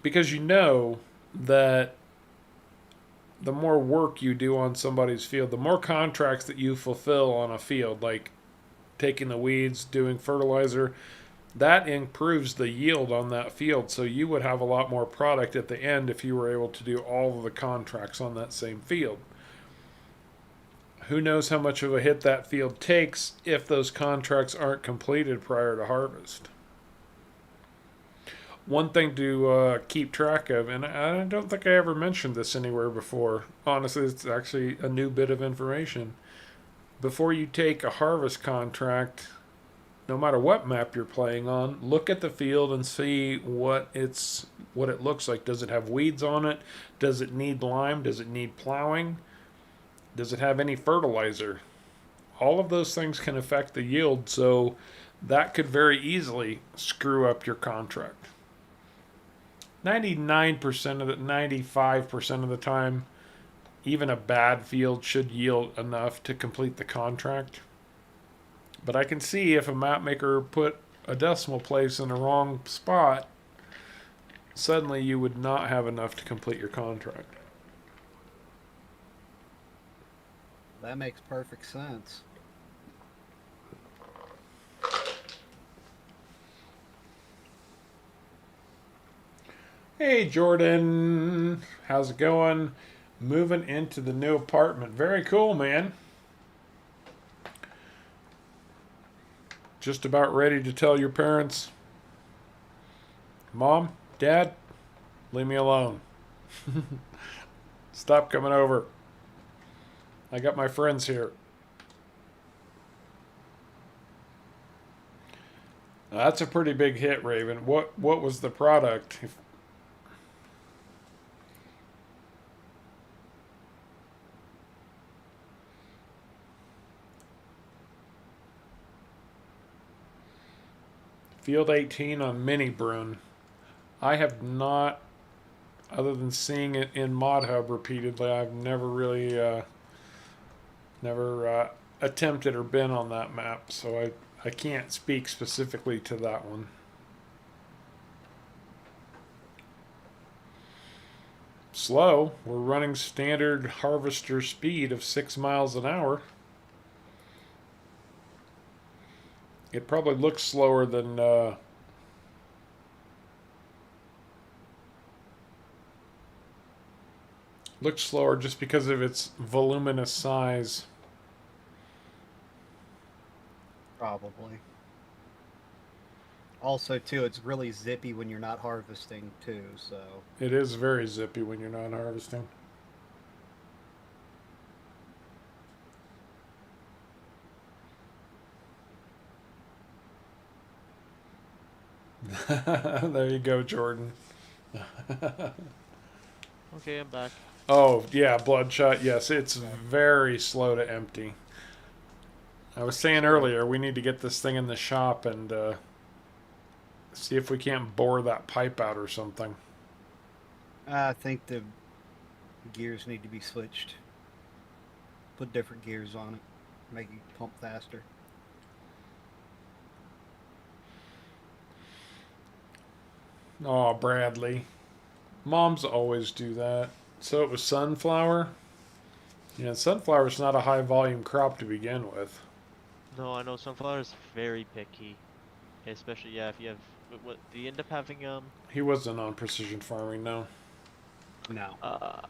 Because you know that the more work you do on somebody's field, the more contracts that you fulfill on a field, like taking the weeds, doing fertilizer, that improves the yield on that field. So you would have a lot more product at the end if you were able to do all of the contracts on that same field. Who knows how much of a hit that field takes if those contracts aren't completed prior to harvest. One thing to keep track of, and I don't think I ever mentioned this anywhere before. Honestly, it's actually a new bit of information. Before you take a harvest contract, no matter what map you're playing on, look at the field and see what it looks like. Does it have weeds on it? Does it need lime? Does it need plowing? Does it have any fertilizer? All of those things can affect the yield, so that could very easily screw up your contract. 99% of the 95% of the time, even a bad field should yield enough to complete the contract. But I can see if a map maker put a decimal place in the wrong spot, suddenly you would not have enough to complete your contract. That makes perfect sense. Hey Jordan, how's it going? Moving into the new apartment. Very cool, man. Just about ready to tell your parents, Mom, Dad, leave me alone. Stop coming over. I got my friends here. That's a pretty big hit, Raven. What was the product? Field 18 on Mini Brune. I have not, other than seeing it in Mod Hub repeatedly, I've never really, never attempted or been on that map, so I can't speak specifically to that one. Slow. We're running standard harvester speed of 6 miles an hour. It probably looks slower than looks slower just because of its voluminous size. Probably. Also, too, it's really zippy when you're not harvesting, too, so. It is very zippy when you're not harvesting. There you go, Jordan. Okay, I'm back. Oh, yeah, Bloodshot. Yes, it's Okay. very slow to empty. I was saying So earlier, we need to get this thing in the shop and see if we can't bore that pipe out or something. I think the gears need to be switched. Put different gears on it, make it pump faster. Oh, Bradley. Moms always do that. So it was sunflower? Yeah, sunflower's not a high volume crop to begin with. No, I know sunflower is very picky, especially yeah if you have what do you end up having He wasn't on precision farming, no. No. uh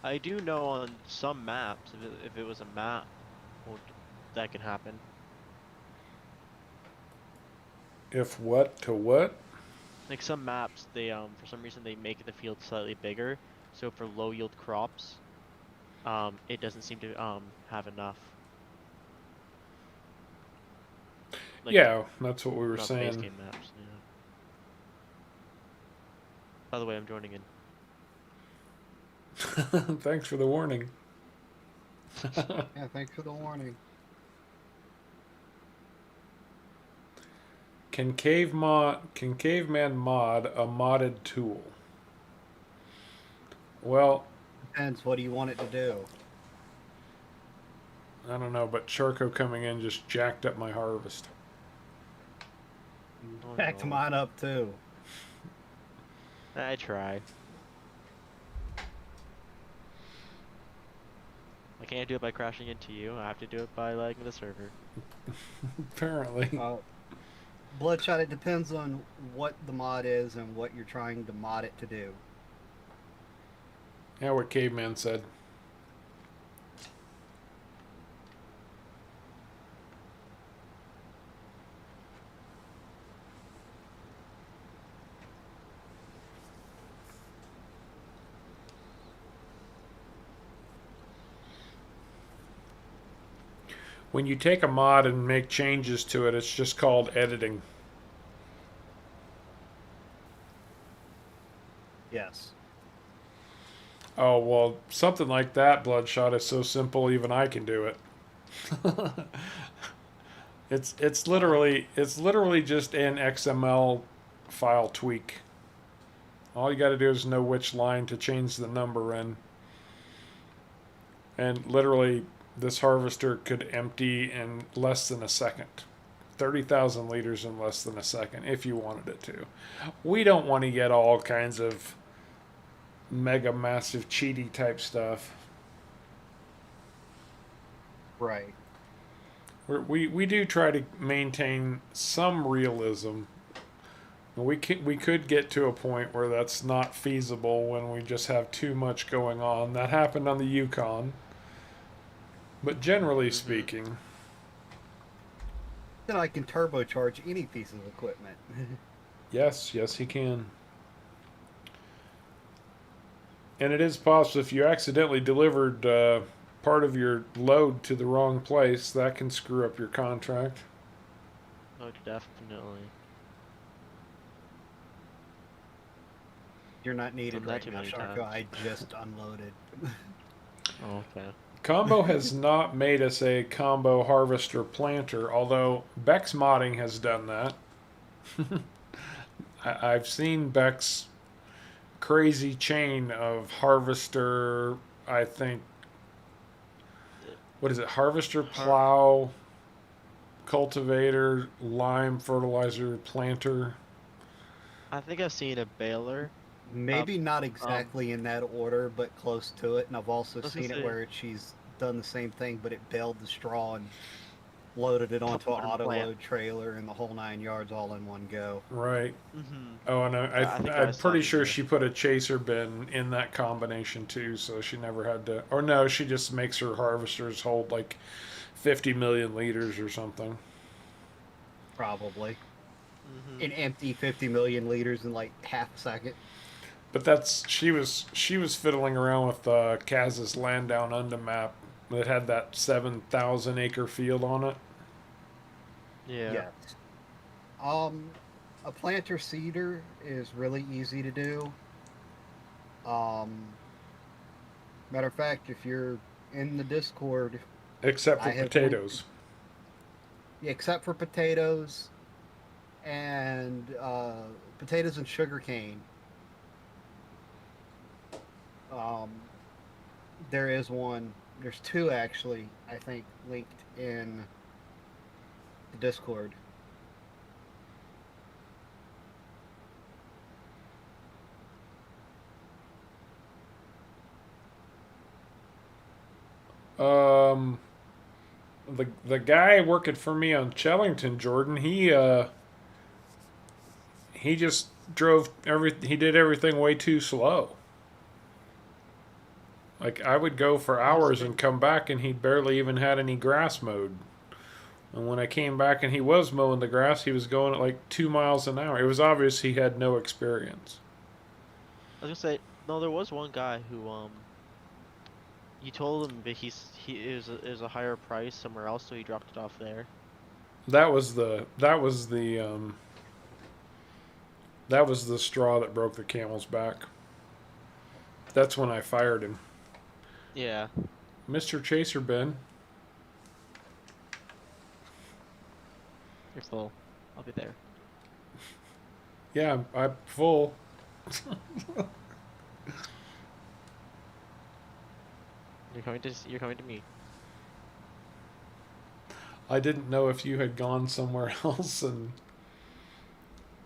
I do know on some maps if it was a map well, that can happen. If what to what? Like some maps they for some reason they make the field slightly bigger, so for low yield crops it doesn't seem to have enough. Like Yeah, that's what we were not the base saying. game maps, yeah. By the way, I'm joining in. Thanks for the warning. Yeah, thanks for the warning. Can caveman mod a modded tool? Well, Depends. What do you want it to do? I don't know, but Charco coming in just jacked up my harvest. Oh, Backed no. mine up too. I try. I can't do it by crashing into you. I have to do it by lagging the server. Apparently. Bloodshot. It depends on what the mod is and what you're trying to mod it to do. Yeah, what caveman said. When you take a mod and make changes to it, it's just called editing. Yes. Oh, well, something like that, Bloodshot, is so simple even I can do it. it's literally just an XML file tweak. All you got to do is know which line to change the number in. And literally, this harvester could empty in less than a second. 30,000 liters in less than a second if you wanted it to. We don't want to get all kinds of mega massive cheaty type stuff. Right. We do try to maintain some realism. We could get to a point where that's not feasible when we just have too much going on. That happened on the Yukon. But generally speaking, Then I can turbocharge any piece of equipment. yes, he can. And it is possible if you accidentally delivered part of your load to the wrong place, that can screw up your contract. Oh, definitely. You're not needed Done that right too now, many Sharko. times. I just unloaded. Oh, okay. Combo has not made us a combo harvester planter, although Beck's modding has done that. I've seen Beck's crazy chain of harvester, I think, what is it? Harvester, plow, cultivator, lime, fertilizer, planter. I think I've seen a baler. Maybe not exactly in that order, but close to it. And I've also Let's seen just it say- where she's done the same thing, but it baled the straw and loaded it onto an One auto plant. load trailer and the whole 9 yards all in one go. Right. Mm-hmm. Oh, and I think I I'm saw pretty the sure video. she put a chaser bin in that combination too, so she never had to. Or no, she just makes her harvesters hold like 50 million liters or something. Probably. Mm-hmm. And empty 50 million liters in like half a second. But that's she was fiddling around with Kaz's land down under map that had that 7,000 acre field on it. Yeah. Yes. A planter seeder is really easy to do. Um, Matter of fact, if you're in the Discord, Except I for have linked, potatoes. except for potatoes and sugar cane. Um, there is one. There's two actually. I think linked in the Discord. Um, the guy working for me on Chellington, Jordan, he just he did everything way too slow. Like I would go for hours Honestly, and come back and he barely even had any grass mowed. And when I came back and he was mowing the grass, he was going at like 2 miles an hour. It was obvious he had no experience. I was gonna say, no, there was one guy who you told him, but it was a higher price somewhere else, so he dropped it off there. That was the straw that broke the camel's back. That's when I fired him. Yeah. Mr. Chaser Ben. You're full. I'll be there. Yeah, I'm full. You're coming to me. I didn't know if you had gone somewhere else, and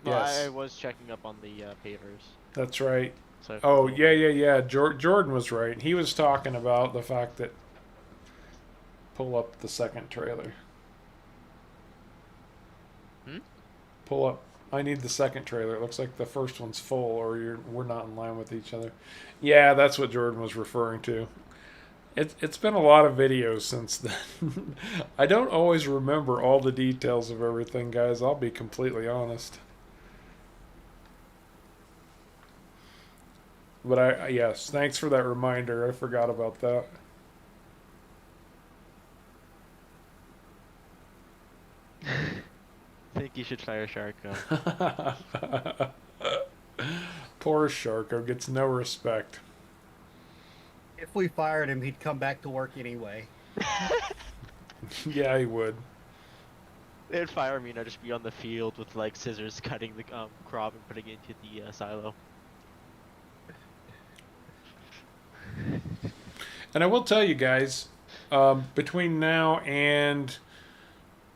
No, I yes, was checking up on the pavers. that's right. So I Oh, feel- yeah. Jordan was right. He was talking about the fact that pull up the second trailer. Hmm? Pull up. I need the second trailer. It looks like the first one's full, or we're not in line with each other. Yeah, that's what Jordan was referring to. It's been a lot of videos since then. I don't always remember all the details of everything, guys. I'll be completely honest. But yes, thanks for that reminder. I forgot about that. I think you should fire Sharko. Poor Sharko gets no respect. if we fired him, he'd come back to work anyway. Yeah, he would. They'd fire me and I'd just be on the field with like scissors cutting the crop and putting it into the silo. And I will tell you guys, between now and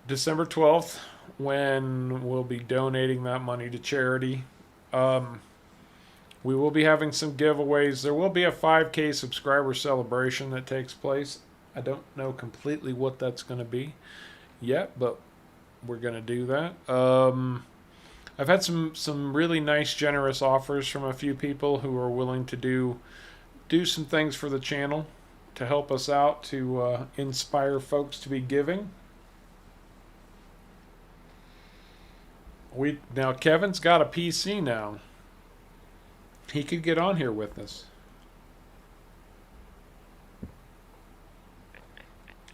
December 12th, when we'll be donating that money to charity, um, we will be having some giveaways. There will be a 5K subscriber celebration that takes place. I don't know completely what that's going to be yet, but we're going to do that. I've had some really nice, generous offers from a few people who are willing to do some things for the channel to help us out to inspire folks to be giving. Now Kevin's got a PC now. He could get on here with us.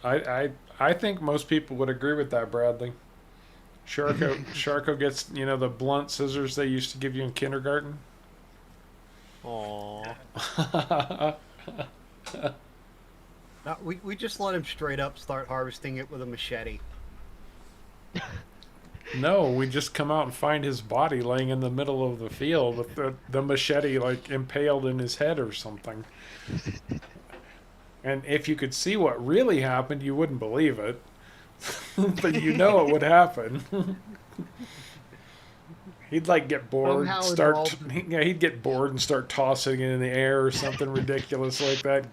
I think most people would agree with that, Bradley. Sharko gets the blunt scissors they used to give you in kindergarten. Aww. No, we just let him straight up start harvesting it with a machete. No, we just come out and find his body laying in the middle of the field with the machete like impaled in his head or something. And if you could see what really happened, you wouldn't believe it. But you know it would happen. He'd like get bored, he'd get bored and start tossing it in the air or something ridiculous like that.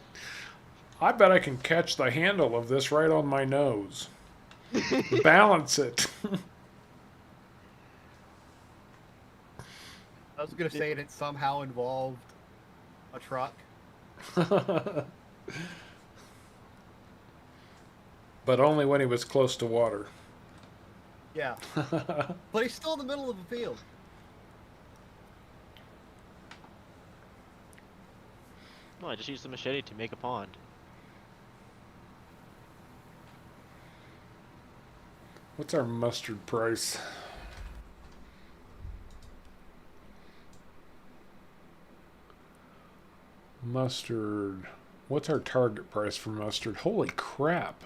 I bet I can catch the handle of this right on my nose. Balance it. I was gonna say it somehow involved a truck. But only when he was close to water. Yeah, but he's still in the middle of a field. No, I just used the machete to make a pond. What's our mustard price? Mustard. What's our target price for mustard? Holy crap.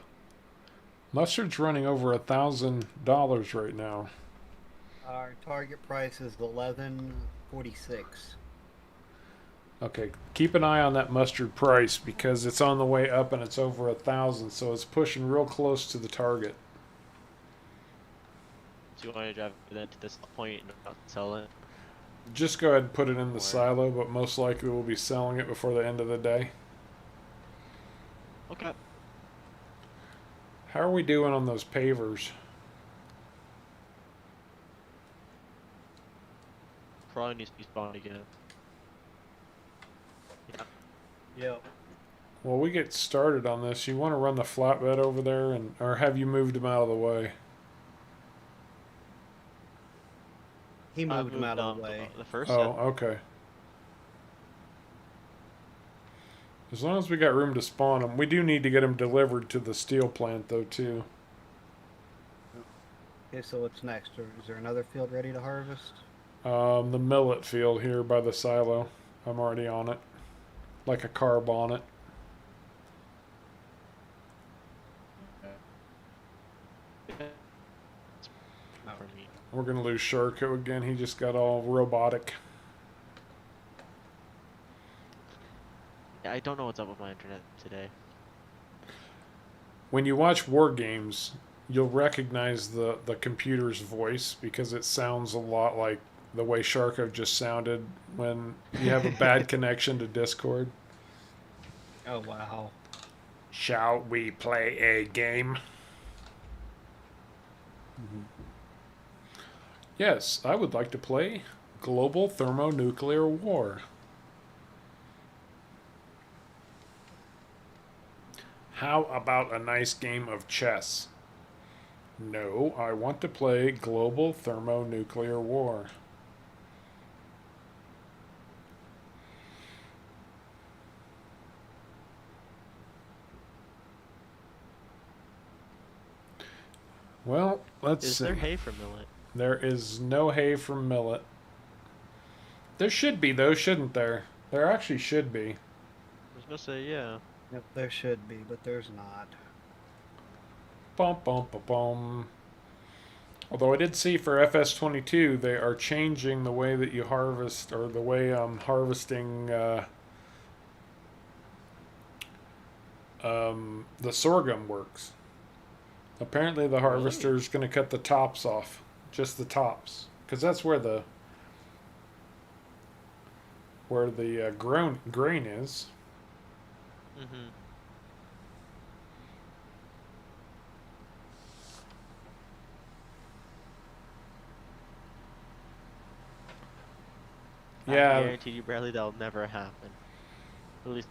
Mustard's running over $1,000 right now. Our target price is 11.46. Okay, keep an eye on that mustard price because it's on the way up and it's over 1,000, so it's pushing real close to the target. Do you want to drive it to this point and not sell it? Just go ahead and put it in the Or- silo, but most likely we'll be selling it before the end of the day. Okay. How are we doing on those pavers? Probably needs to be spawned again. Yeah. Yep. Well, we get started on this. You want to run the flatbed over there, and or have you moved him out of the way? He I moved him out of the way. The first Oh, set. okay. As long as we got room to spawn them, we do need to get them delivered to the steel plant, though, too. Okay, so what's next? Or is there another field ready to harvest? The millet field here by the silo. I'm already on it, like a carb on it. For me. We're gonna lose Sharko again. He just got all robotic. Yeah, I don't know what's up with my internet today. When you watch war games, you'll recognize the computer's voice because it sounds a lot like the way Sharko just sounded when you have a bad connection to Discord. Oh, wow. Shall we play a game? Yes, I would like to play Global Thermonuclear War. How about a nice game of chess? No, I want to play Global Thermonuclear War. Well, let's Is see. there hay for millet? There is no hay from millet. There should be, though, shouldn't there? There actually should be. I was gonna say yeah. Yep, there should be, but there's not. Bum, bum, bum, bum. Although I did see for FS22, they are changing the way that you harvest, or the way harvesting the sorghum works. Apparently, the harvester is going to cut the tops off, just the tops, because that's where the grain is. Mm-hmm. Yeah. I guarantee you, Bradley, that'll never happen. At least,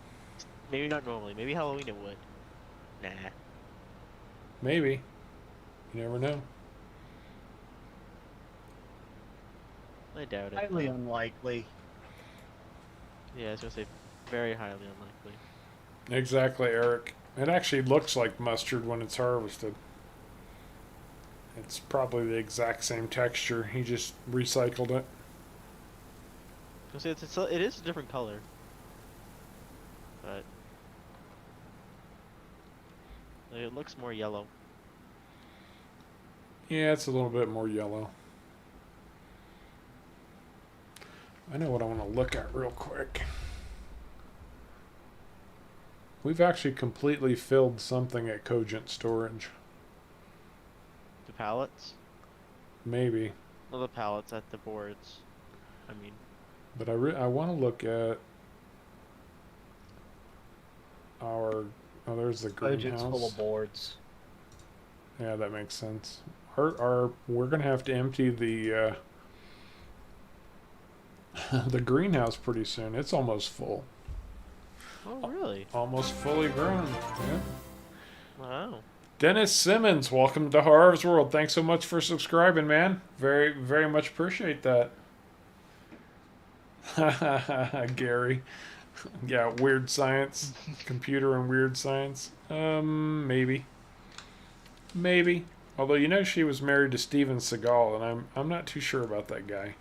maybe not normally. Maybe Halloween it would. Nah. Maybe. You never know. I doubt it. Highly unlikely. Yeah, I was gonna say very highly unlikely. Exactly, Eric. It actually looks like mustard when it's harvested. It's probably the exact same texture. He just recycled it. I was gonna say it is a different color. But it looks more yellow. Yeah, it's a little bit more yellow. I know what I want to look at real quick. We've actually completely filled something at Cogent Storage. The pallets? Maybe. Well, the pallets at the boards. I mean, But I want to look at our... Oh, there's the Budget's greenhouse. full of boards. Yeah, that makes sense. We're gonna have to empty the the greenhouse pretty soon. It's almost full. oh really? Almost fully grown. Yeah. Wow. Dennis Simmons, welcome to Harv's World. Thanks so much for subscribing, man. Very, very much appreciate that. Gary. Yeah, weird science. Computer and weird science. Maybe. Maybe. Although you know she was married to Steven Seagal, and I'm not too sure about that guy.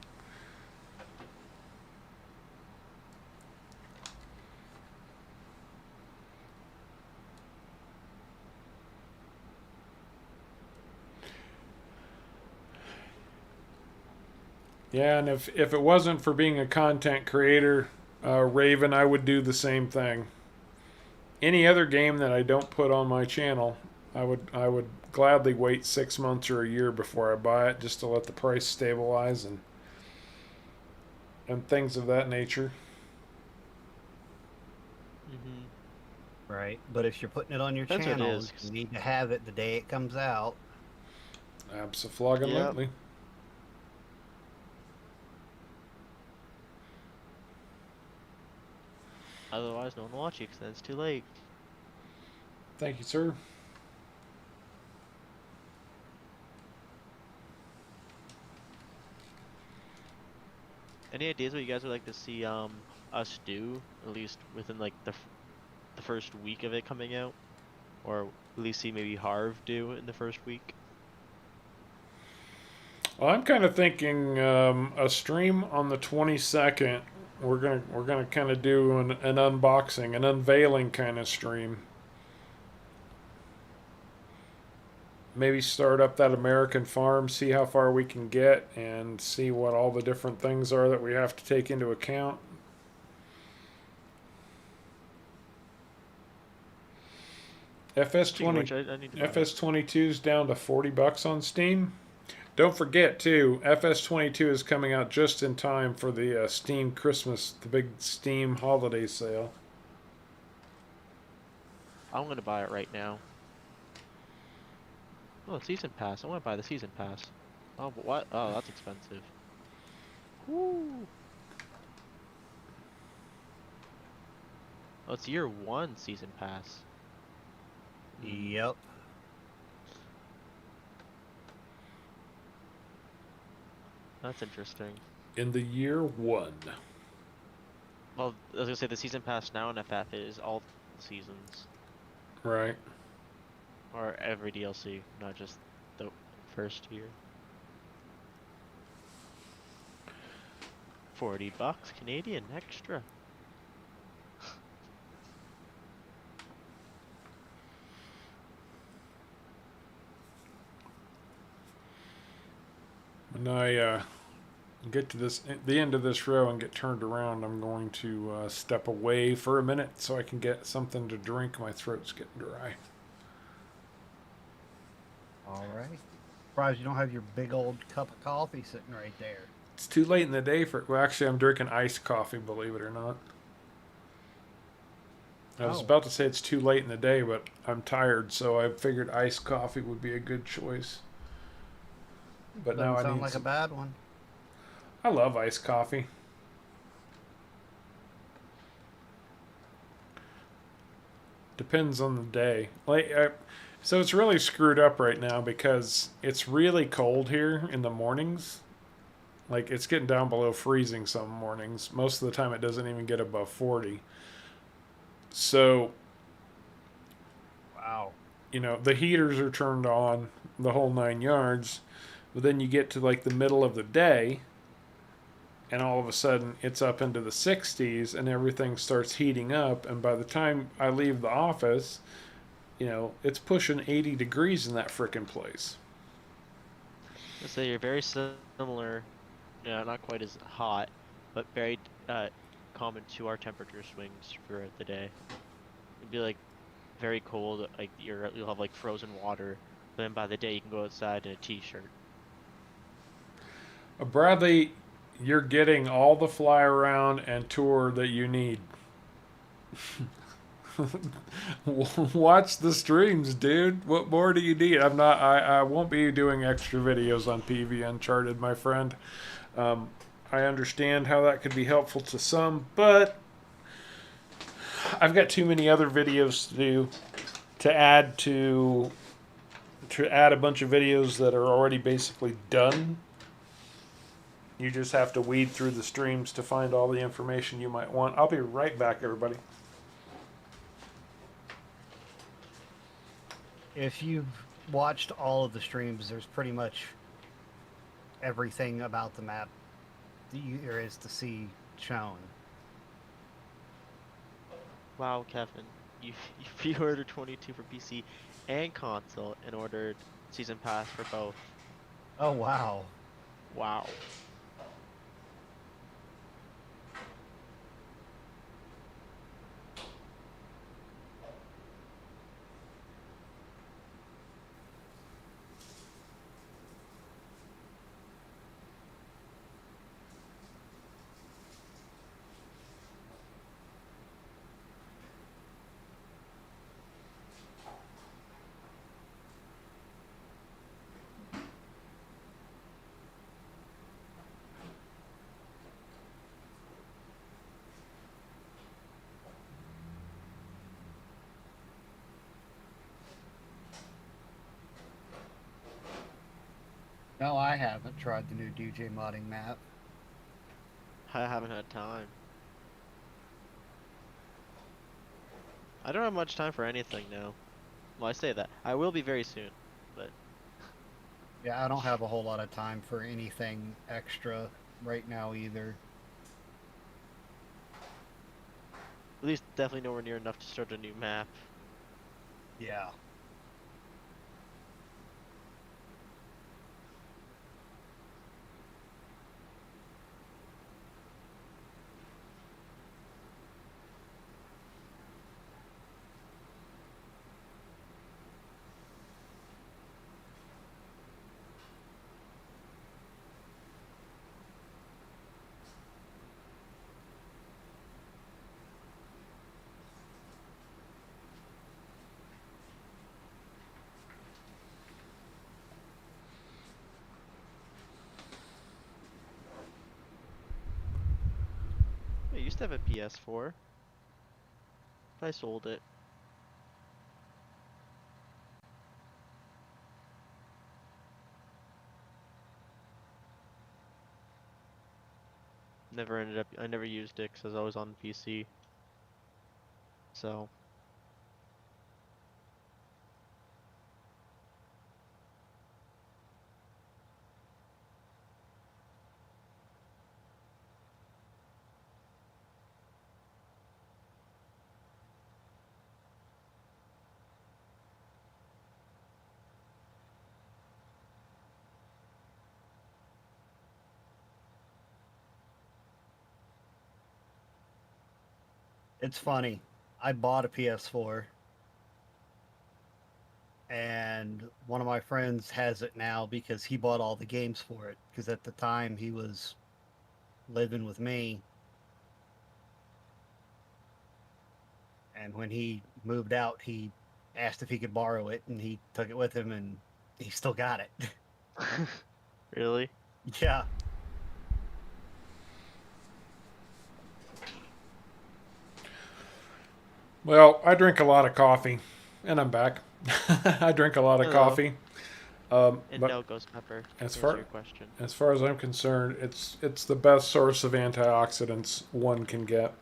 Yeah, and if it wasn't for being a content creator, Raven, I would do the same thing. Any other game that I don't put on my channel, I would gladly wait 6 months or a year before I buy it, just to let the price stabilize and things of that nature. Mm-hmm. Right. But if you're putting it on your Depends what it channel, is. you need to have it the day it comes out. Yep. Absolutely. Otherwise, no one will watch you because then it's too late. Thank you, sir. Any ideas what you guys would like to see us do, at least within like the first week of it coming out, or at least see maybe Harv do in the first week? Well, I'm kind of thinking a stream on the 22nd. We're gonna kind of do an unboxing, an unveiling kind of stream. Maybe start up that American farm, see how far we can get, and see what all the different things are that we have to take into account. FS Speaking of 20 which, I need to buy it. FS 22's down to $40 on Steam. Don't forget too, FS 22 is coming out just in time for the Steam Christmas, the big Steam holiday sale. I'm gonna buy it right now. Oh, season pass. I want to buy the season pass. Oh, but what? Oh, that's expensive. Woo! Oh, it's year one season pass. Yep. That's interesting. In the year one. Well, I was gonna say the season pass now in FF is all seasons, Right. or every DLC, not just the first year. $40 Canadian extra. When I get to the end of this row and get turned around, I'm going to step away for a minute so I can get something to drink. My throat's getting dry. All right. Surprised you don't have your big old cup of coffee sitting right there. It's too late in the day for. Well, actually, I'm drinking iced coffee. Believe it or not. I was Oh. about to say it's too late in the day, but I'm tired, so I figured iced coffee would be a good choice. But Doesn't now I sound need like some. a bad one. I love iced coffee. Depends on the day. So it's really screwed up right now because it's really cold here in the mornings. Like it's getting down below freezing some mornings. Most of the time it doesn't even get above 40. So, Wow. the heaters are turned on the whole 9 yards. But then you get to like the middle of the day and all of a sudden it's up into the 60s and everything starts heating up, and by the time I leave the office, it's pushing 80 degrees in that frickin' place. Let's say you're very similar, not quite as hot, but very common to our temperature swings throughout the day. It'd be like very cold, like you'll have like frozen water, but then by the day you can go outside in a t-shirt. Bradley, you're getting all the fly around and tour that you need. Watch the streams, dude. What more do you need? I won't be doing extra videos on PV Uncharted, my friend. I understand how that could be helpful to some, but I've got too many other videos to do to add a bunch of videos that are already basically done. You just have to weed through the streams to find all the information you might want. I'll be right back, everybody. If you've watched all of the streams, there's pretty much everything about the map that there is to see shown. Wow, Kevin, you pre-ordered 22 for PC and console and ordered season pass for both. Oh, wow. Wow. No, I haven't tried the new DJ modding map. I haven't had time. I don't have much time for anything now. Well, I say that. I will be very soon, but Yeah, I don't have a whole lot of time for anything extra right now either. at least definitely nowhere near enough to start a new map. Yeah. I used to have a PS4. I sold it. I never used it because I was always on PC. So, It's funny. I bought a PS4 and one of my friends has it now because he bought all the games for it. Because at the time he was living with me, and when he moved out, he asked if he could borrow it, and he took it with him, and he still got it. really? Yeah. Well, I drink a lot of coffee, and I'm back. I drink a lot of Hello. coffee. And But no, Ghost Pepper, as to answer far your question. as far as I'm concerned, it's the best source of antioxidants one can get.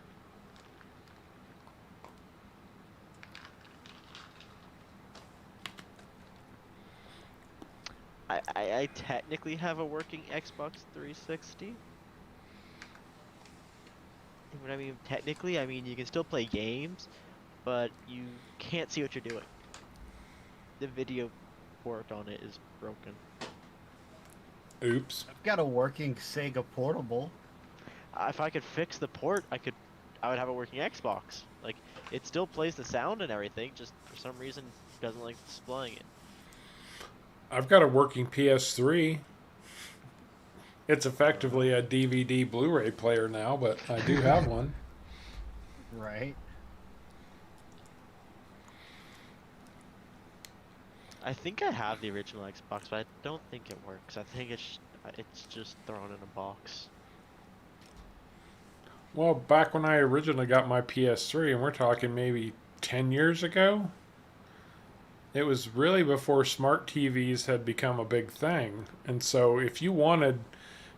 I technically have a working Xbox 360. And what I mean technically, I mean you can still play games, but you can't see what you're doing. The video port on it is broken. Oops. I've got a working Sega portable. If I could fix the port, I would have a working Xbox. Like, it still plays the sound and everything, just for some reason doesn't like displaying it. I've got a working PS3. It's effectively Uh, a DVD Blu-ray player now, but I do have one. right. I think I have the original Xbox, but I don't think it works. I think it's just thrown in a box. Well, back when I originally got my PS3, and we're talking maybe 10 years ago, it was really before smart TVs had become a big thing. And so if you wanted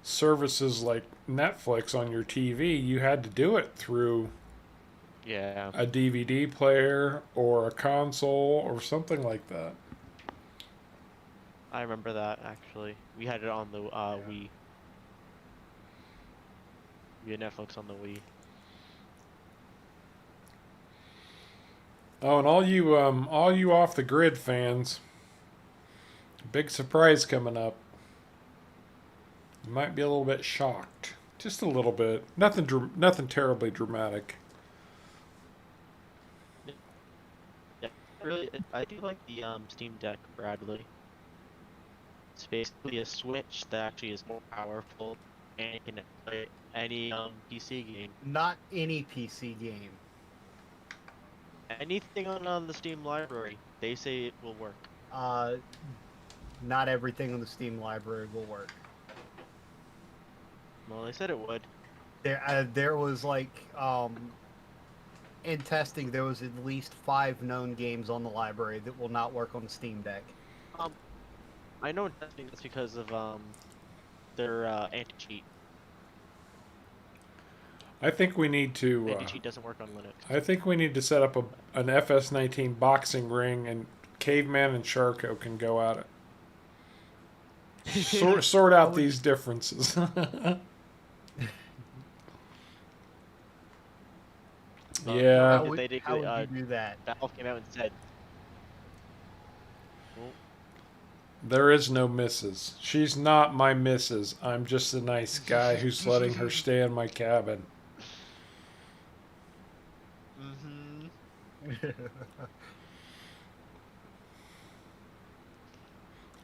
services like Netflix on your TV, you had to do it through Yeah, a DVD player or a console or something like that. I remember that actually. We had it on the Yeah. Wii. We had Netflix on the Wii. Oh, and all you off the grid fans, big surprise coming up. You might be a little bit shocked, just a little bit. Nothing terribly dramatic. Yeah, really, I do like the Steam Deck, Bradley. It's basically a Switch that actually is more powerful and can play any PC game. Not any PC game. Anything on the Steam library, they say it will work. Uh, not everything on the Steam library will work. Well, they said it would. There was like in testing, there was at least 5 known games on the library that will not work on the Steam Deck. Um, I know that's because of their anti-cheat. I think we need to. Anti-cheat doesn't work on Linux. I think we need to set up an FS19 boxing ring, and Caveman and Sharko can go at it. Sort out these differences. Yeah. How would you do that? Valve came out and said, well, There is no missus. She's not my missus. I'm just a nice guy who's letting her stay in my cabin.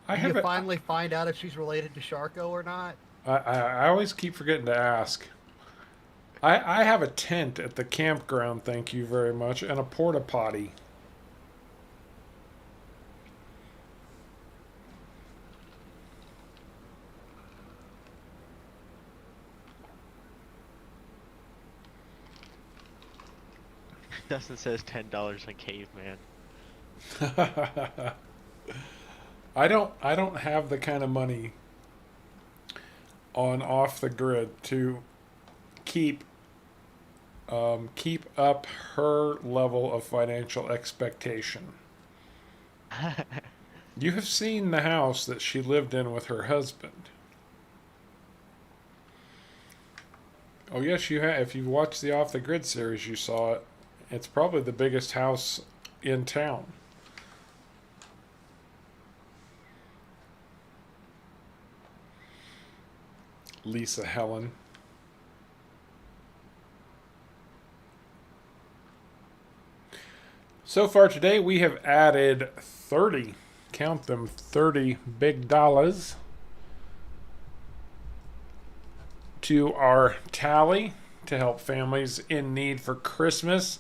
I Do have you a, finally find out if she's related to Sharko or not? I always keep forgetting to ask. I have a tent at the campground, thank you very much, and a porta potty. Dustin says $10 on Caveman. I don't have the kind of money on off the grid to keep keep up her level of financial expectation. You have seen the house that she lived in with her husband. Oh yes, you have. If you watched the Off the Grid series, you saw it. It's probably the biggest house in town. Lisa Helen. So far today, we have added 30, count them, 30 big dollars to our tally to help families in need for Christmas.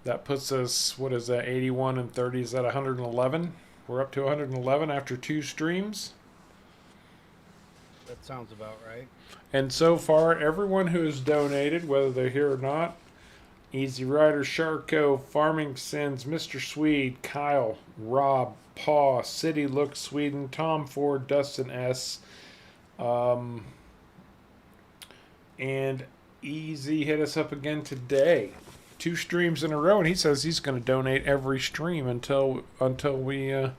That puts us, what is that, 81 and 30 is that 111? We're up to 111 after 2 streams. That sounds about right. And so far, everyone who has donated, whether they're here or not, Easy Rider, Sharko, Farming Sins, Mr. Swede, Kyle, Rob, Paw, City Look Sweden, Tom Ford, Dustin S. And Easy hit us up again today. 2 streams in a row, and he says he's going to donate every stream until we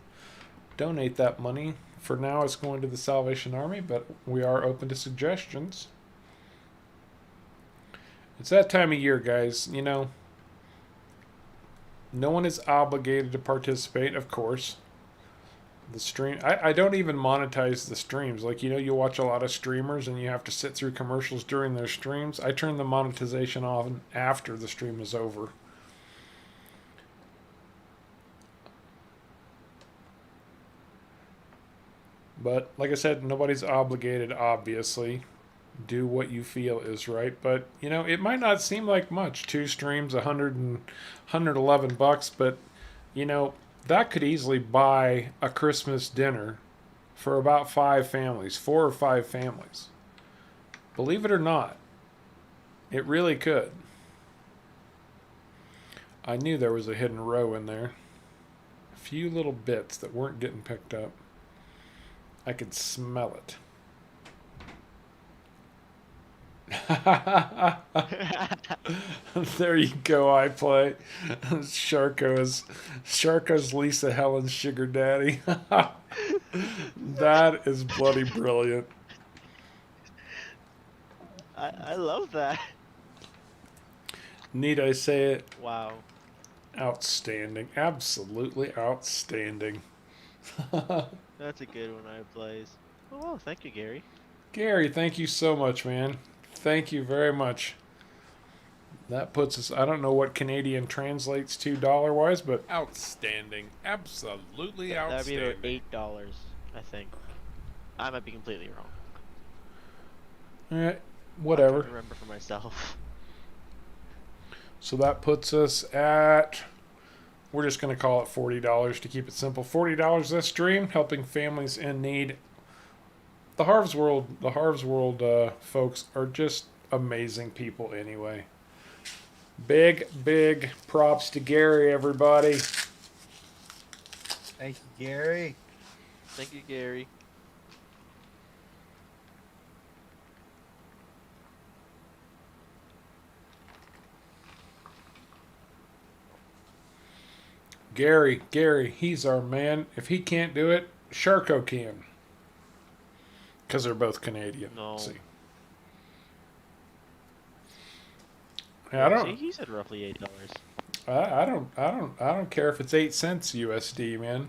donate that money. For now, it's going to the Salvation Army, but we are open to suggestions. It's that time of year, guys. You know, no one is obligated to participate, of course. The stream, I don't even monetize the streams. Like, you know, you watch a lot of streamers and you have to sit through commercials during their streams. I turn the monetization on after the stream is over. But like I said, nobody's obligated, obviously. Do what you feel is right. But, you know, it might not seem like much. 2 streams, 111 bucks, but, you know, that could easily buy a Christmas dinner for about 5 families, 4 or 5 families. Believe it or not, it really could. I knew there was a hidden row in there. A few little bits that weren't getting picked up. I could smell it. There you go, I play. Sharko's Lisa Helen's sugar daddy. That is bloody brilliant. I love that. Need I say it? Wow. Outstanding. Absolutely outstanding. That's a good one, I plays. Oh, thank you, Gary. Gary, thank you so much, man. Thank you very much. That puts us, I don't know what Canadian translates to dollar wise, but Outstanding. Absolutely That'd be outstanding. about $8, I think. I might be completely wrong. whatever. I can't remember for myself. So that puts us at, we're just going to call it $40 to keep it simple. $40 this stream, helping families in need. The Harv's World folks are just amazing people anyway. Big props to Gary, everybody. Thank you, Gary. Thank you, Gary. Gary, he's our man. If he can't do it, Sharko can. Because they're both Canadian. No. See. Yeah, I see, don't. he said roughly $8. I don't care if it's 8 cents USD, man.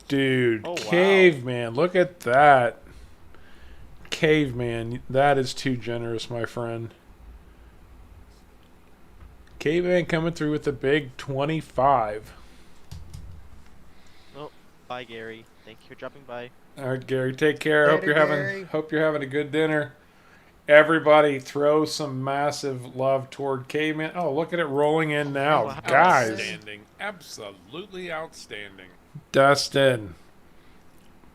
Dude, Oh wow. caveman, look at that. Caveman, that is too generous, my friend. Caveman coming through with a big 25. Oh, bye, Gary. Thank you for dropping by. All right, Gary, take care. Later, Gary. Hope you're having a good dinner. Everybody throw some massive love toward Caveman. Oh, look at it rolling in now. wow. Guys. Outstanding. Absolutely outstanding. Dustin.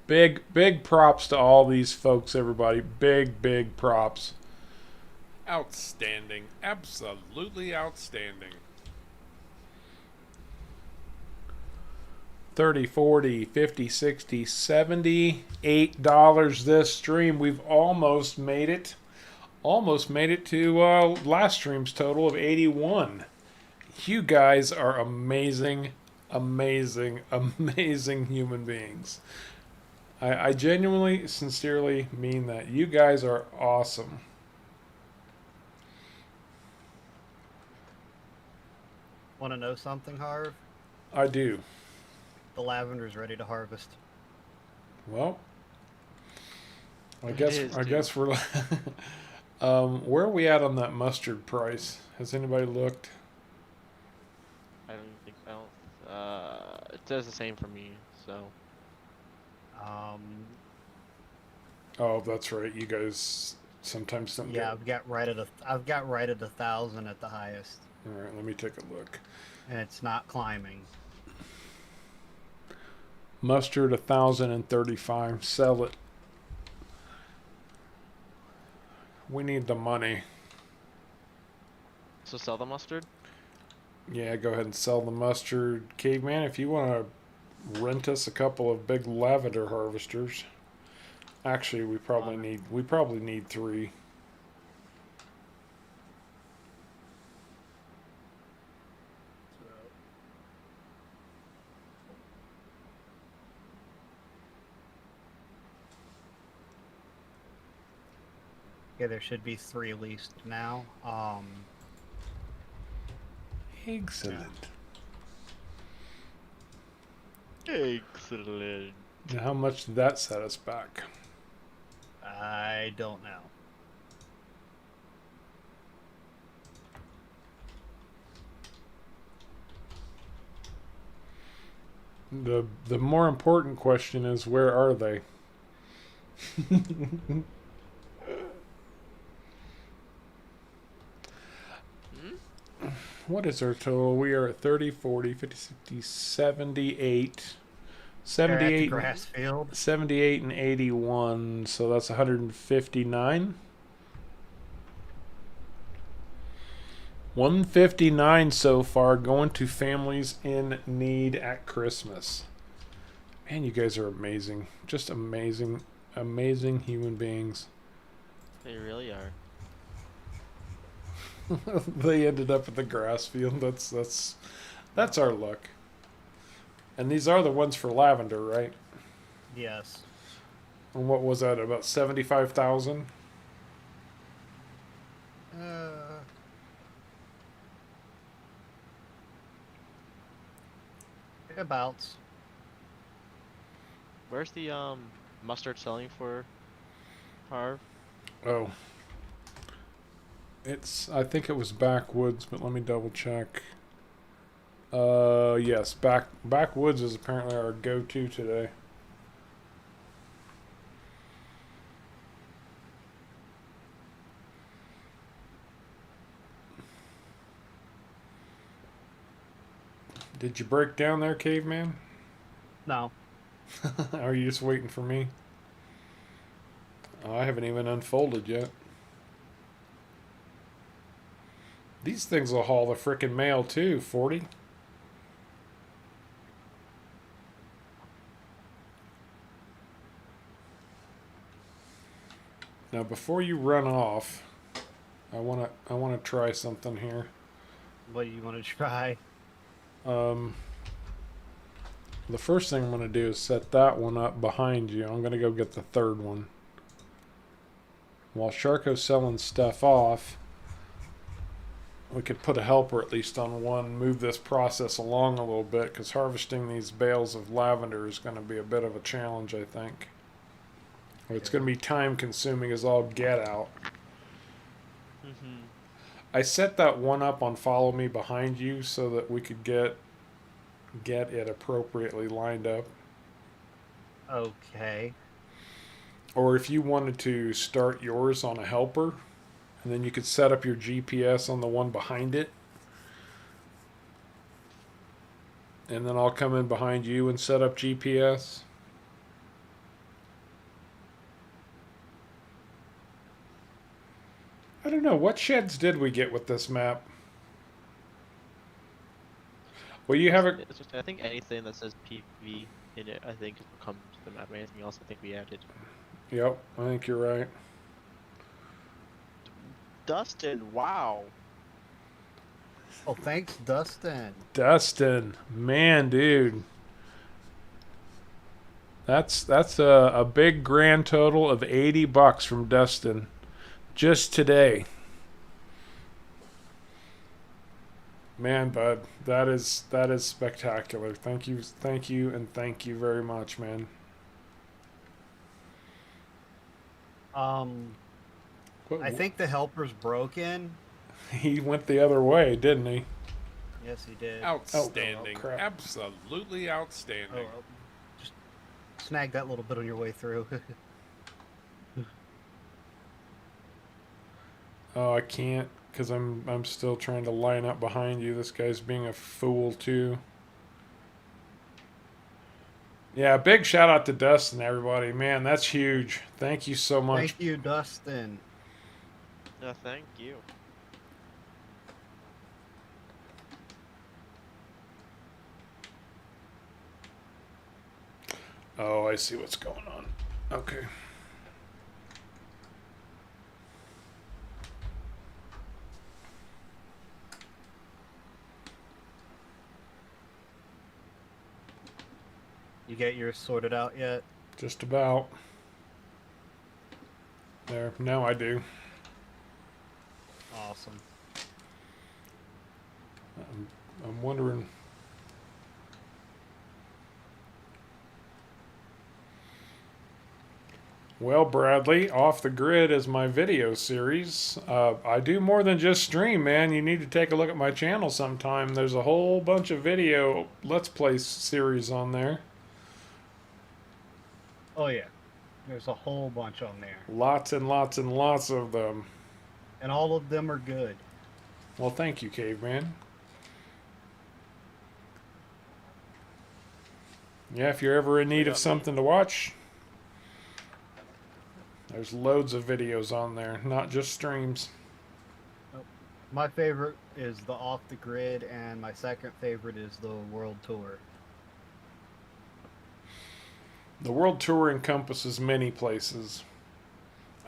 Big props to all these folks, everybody. Big props. Outstanding. Absolutely outstanding. 30, 40, 50, 60, $78 this stream. We've almost made it. Almost made it to last stream's total of 81. You guys are amazing human beings. I genuinely, sincerely mean that. You guys are awesome. Want to know something, Harv? I do. The lavender's ready to harvest. Well, I It guess is, I dude. guess we're where are we at on that mustard price? Has anybody looked? I don't even think it says the same for me, so Um, Oh, that's right. You guys sometimes don't yeah, get. I've got right at 1,000 at the highest, All right, let me take a look. and it's not climbing. Mustard 1,035. Sell it. We need the money. so sell the mustard. Yeah, go ahead and sell the mustard. Caveman, if you want to rent us a couple of big lavender harvesters. Actually, we probably need 3. Yeah, there should be 3 leased now. Excellent. Excellent. Now, how much did that set us back? I don't know. The more important question is, where are they? What is our total? We are at 30, 40, 50, 60, 78. They're at the 78, grass field. 78 and 81, so that's 159. 159 so far, going to families in need at Christmas. Man, you guys are amazing. Just amazing human beings. They really are. They ended up at the grass field. That's our luck. And these are the ones for lavender, right? Yes. And what was that? About 75,000? Abouts. Where's the mustard selling for, Harv? Oh. I think it was backwoods, but let me double check. Yes, backwoods is apparently our go-to today. Did you break down there, caveman? No. Are you just waiting for me? Oh, I haven't even unfolded yet. These things will haul the frickin' mail too, 40. Now, before you run off, I wanna try something here. What do you want to try? Um, the first thing I'm gonna do is set that one up behind you. I'm gonna go get the third one. While Sharko's selling stuff off, we could put a helper at least on one, move this process along a little bit, because harvesting these bales of lavender is going to be a bit of a challenge, I think. It's going to be time consuming as all get out. Mm-hmm. I set that one up on follow me behind you so that we could get it appropriately lined up. Okay. Or if you wanted to start yours on a helper, and then you could set up your GPS on the one behind it. And then I'll come in behind you and set up GPS. I don't know. What sheds did we get with this map? Well, you have a... It's just, I think anything that says PV in it, I think, will come to the map. Anything else, I think we added. Yep, I think you're right. Dustin, wow. Oh, thanks, Dustin. Dustin. Man, dude. That's a big grand total of $80 from Dustin. Just today. Man, bud, that is spectacular. Thank you, and thank you very much, man. I think the helper's broken. He went the other way, didn't he? Yes, he did. Outstanding. Oh, crap. Absolutely outstanding. Oh, just snag that little bit on your way through. Oh, I can't because I'm still trying to line up behind you. This guy's being a fool too. Yeah, big shout out to Dustin, everybody. Man, that's huge. Thank you so much. Thank you, Dustin. No, thank you. Oh, I see what's going on. Okay. You get yours sorted out yet? Just about. There. Now I do. Awesome. I'm wondering. Well, Bradley, Off the Grid is my video series. I do more than just stream, man. You need to take a look at my channel sometime. There's a whole bunch of video Let's Play series on there. Oh yeah, there's a whole bunch on there, Lots and lots and lots of them. and all of them are good. Well, thank you, Caveman. Yeah, if you're ever in need of something to watch, there's loads of videos on there, not just streams. My favorite is the Off the Grid, and my second favorite is the World Tour. The World Tour encompasses many places.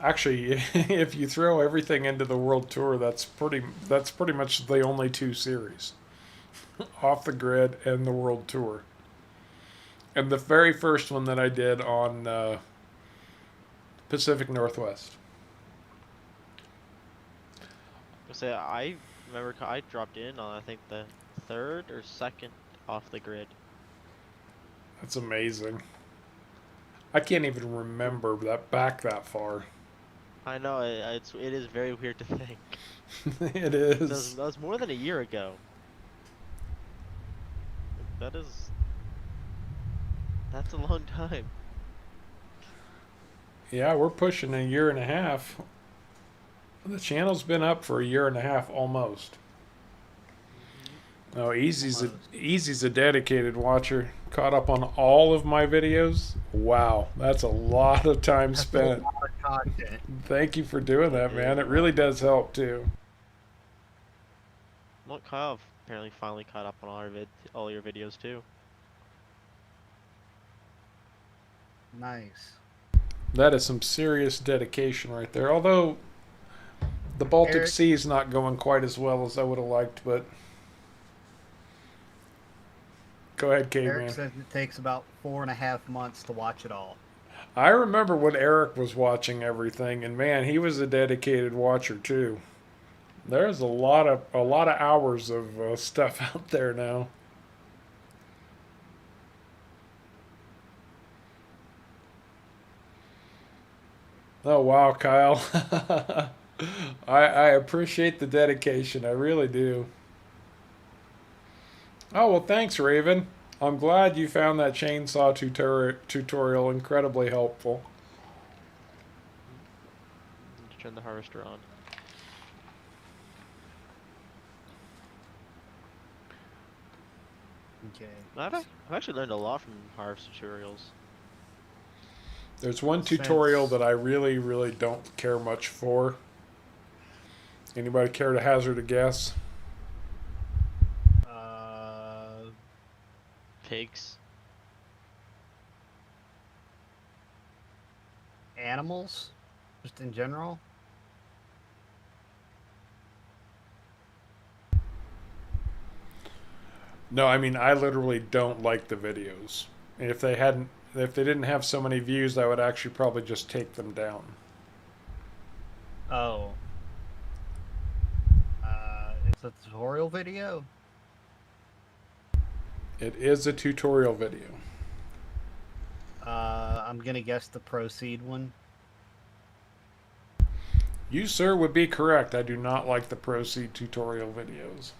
Actually, if you throw everything into the World Tour, that's pretty much the only two series. Off the Grid and the World Tour. And the very first one that I did on Pacific Northwest. So I remember I dropped in on I think the third or second Off the Grid. That's amazing. I can't even remember that far. I know it is very weird to think. It is. That was more than a year ago. That's a long time. Yeah, we're pushing a year and a half. The channel's been up for a year and a half almost. Oh, Easy's a dedicated watcher. Caught up on all of my videos. Wow, that's a lot of time spent. A lot of content. Thank you for doing that, man. It really does help too. Well, Kyle apparently finally caught up on all your videos too. Nice. That is some serious dedication right there. Although the Baltic Eric, Sea is not going quite as well as I would have liked, but go ahead, Eric caveman. says it takes about 4.5 months to watch it all. I remember when Eric was watching everything, and man, he was a dedicated watcher too. There's a lot of hours of stuff out there now. Oh wow, Kyle. I appreciate the dedication. I really do. Oh well, thanks, Raven. I'm glad you found that chainsaw tutorial incredibly helpful. Just turn the harvester on. Okay. I've actually learned a lot from harvest tutorials. There's one tutorial Since that I really, really don't care much for. Anybody care to hazard a guess? uh, Pigs. animals, just in general. No, I mean I literally don't like the videos. And if they didn't have so many views, I would actually probably just take them down. Oh, it's a tutorial video. It is a tutorial video. I'm gonna guess the proceed one. You, sir, would be correct. I do not like the proceed tutorial videos.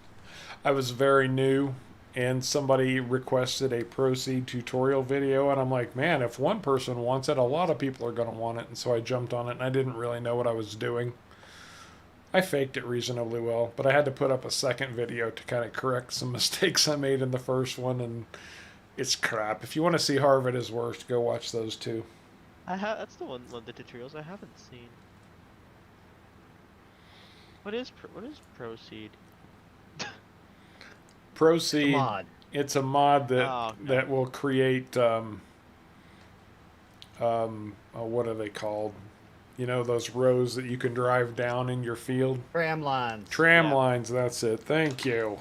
I was very new and somebody requested a proceed tutorial video and I'm like, man, if one person wants it, a lot of people are going to want it. And so I jumped on it and I didn't really know what I was doing. I faked it reasonably well, but I had to put up a second video to kind of correct some mistakes I made in the first one, and it's crap. If you want to see Harv at his worst, go watch those two. That's the one of the tutorials I haven't seen. What is proceed? It's a Proceed. mod. It's a mod that Oh, okay. that will create what are they called? You know, those rows that you can drive down in your field. Tram lines. Tram Yeah. lines. That's it. Thank you.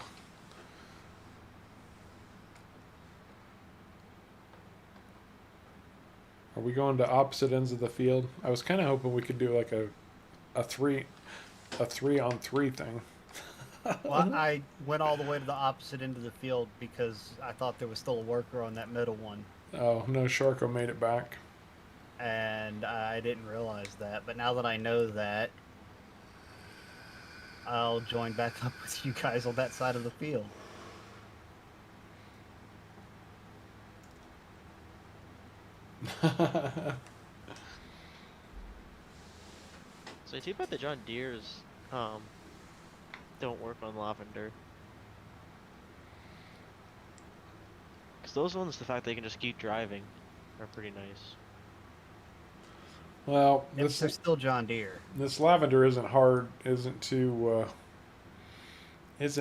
Are we going to opposite ends of the field? I was kind of hoping we could do like a three a 3-on-3 thing. Well, I went all the way to the opposite end of the field because I thought there was still a worker on that middle one, Oh no, Sharko made it back. and I didn't realize that. But now that I know that, I'll join back up with you guys on that side of the field. So too bad the John Deere's don't work on lavender. Cause those ones, the fact they can just keep driving, are pretty nice. Well, If they're still John Deere. this lavender isn't hard, isn't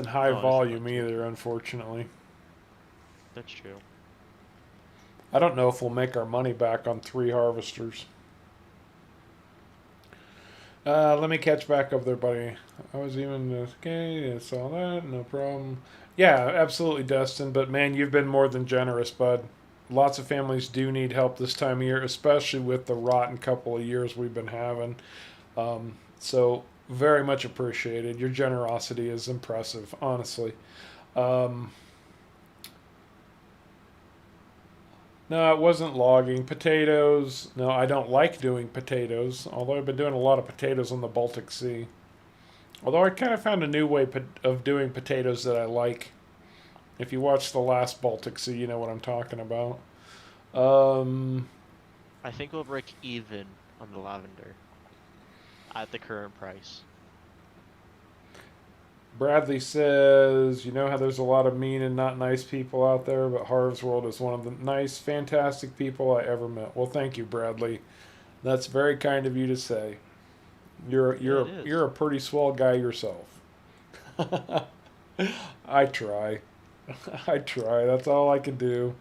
high No, it's volume not. either, unfortunately. That's true. I don't know if we'll make our money back on 3 harvesters. Let me catch back up there, buddy. I was even okay. I saw that. No problem. Yeah, absolutely, Dustin. But man, you've been more than generous, bud. Lots of families do need help this time of year, especially with the rotten couple of years we've been having. So very much appreciated. Your generosity is impressive, honestly. Um, No, it wasn't logging. Potatoes. No, I don't like doing potatoes, although I've been doing a lot of potatoes on the Baltic Sea. Although I kind of found a new way of doing potatoes that I like. If you watch the last Baltic Sea, you know what I'm talking about. Um, I think we'll break even on the lavender at the current price. Bradley says, you know how there's a lot of mean and not nice people out there, but Harv's World is one of the nice, fantastic people I ever met. Well, thank you, Bradley. That's very kind of you to say. You're a pretty swell guy yourself. I try. I try. That's all I can do.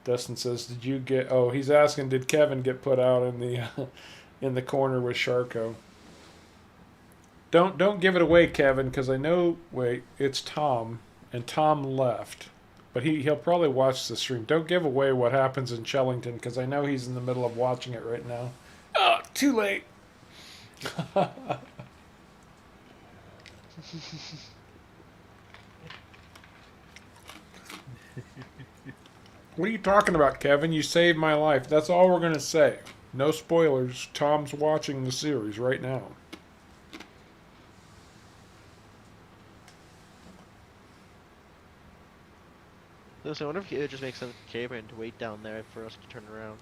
Dustin says, "Did you get?" Oh, he's asking, "Did Kevin get put out in the in the corner with Sharko?" Don't give it away, Kevin, because I know. Wait, it's Tom, and Tom left, but he'll probably watch the stream. Don't give away what happens in Chellington, because I know he's in the middle of watching it right now. Oh, too late. What are you talking about, Kevin? You saved my life. That's all we're gonna say. No spoilers. Tom's watching the series right now. So I wonder if it would just makes sense for Cameron to wait down there for us to turn around.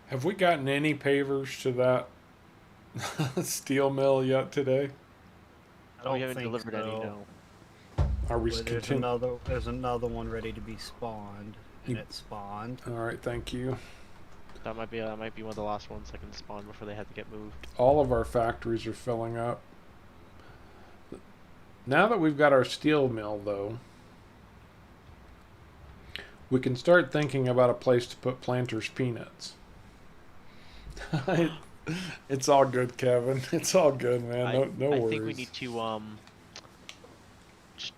Have we gotten any pavers to that steel mill yet today? I Oh, don't we haven't think delivered so. any, no. Are we But continuing? there's another one ready to be spawned, and it spawned. All right, thank you. That might be one of the last ones that can spawn before they have to get moved. All of our factories are filling up. Now that we've got our steel mill, though, we can start thinking about a place to put Planters peanuts. It's all good, Kevin. It's all good, man. No I worries. think we need to just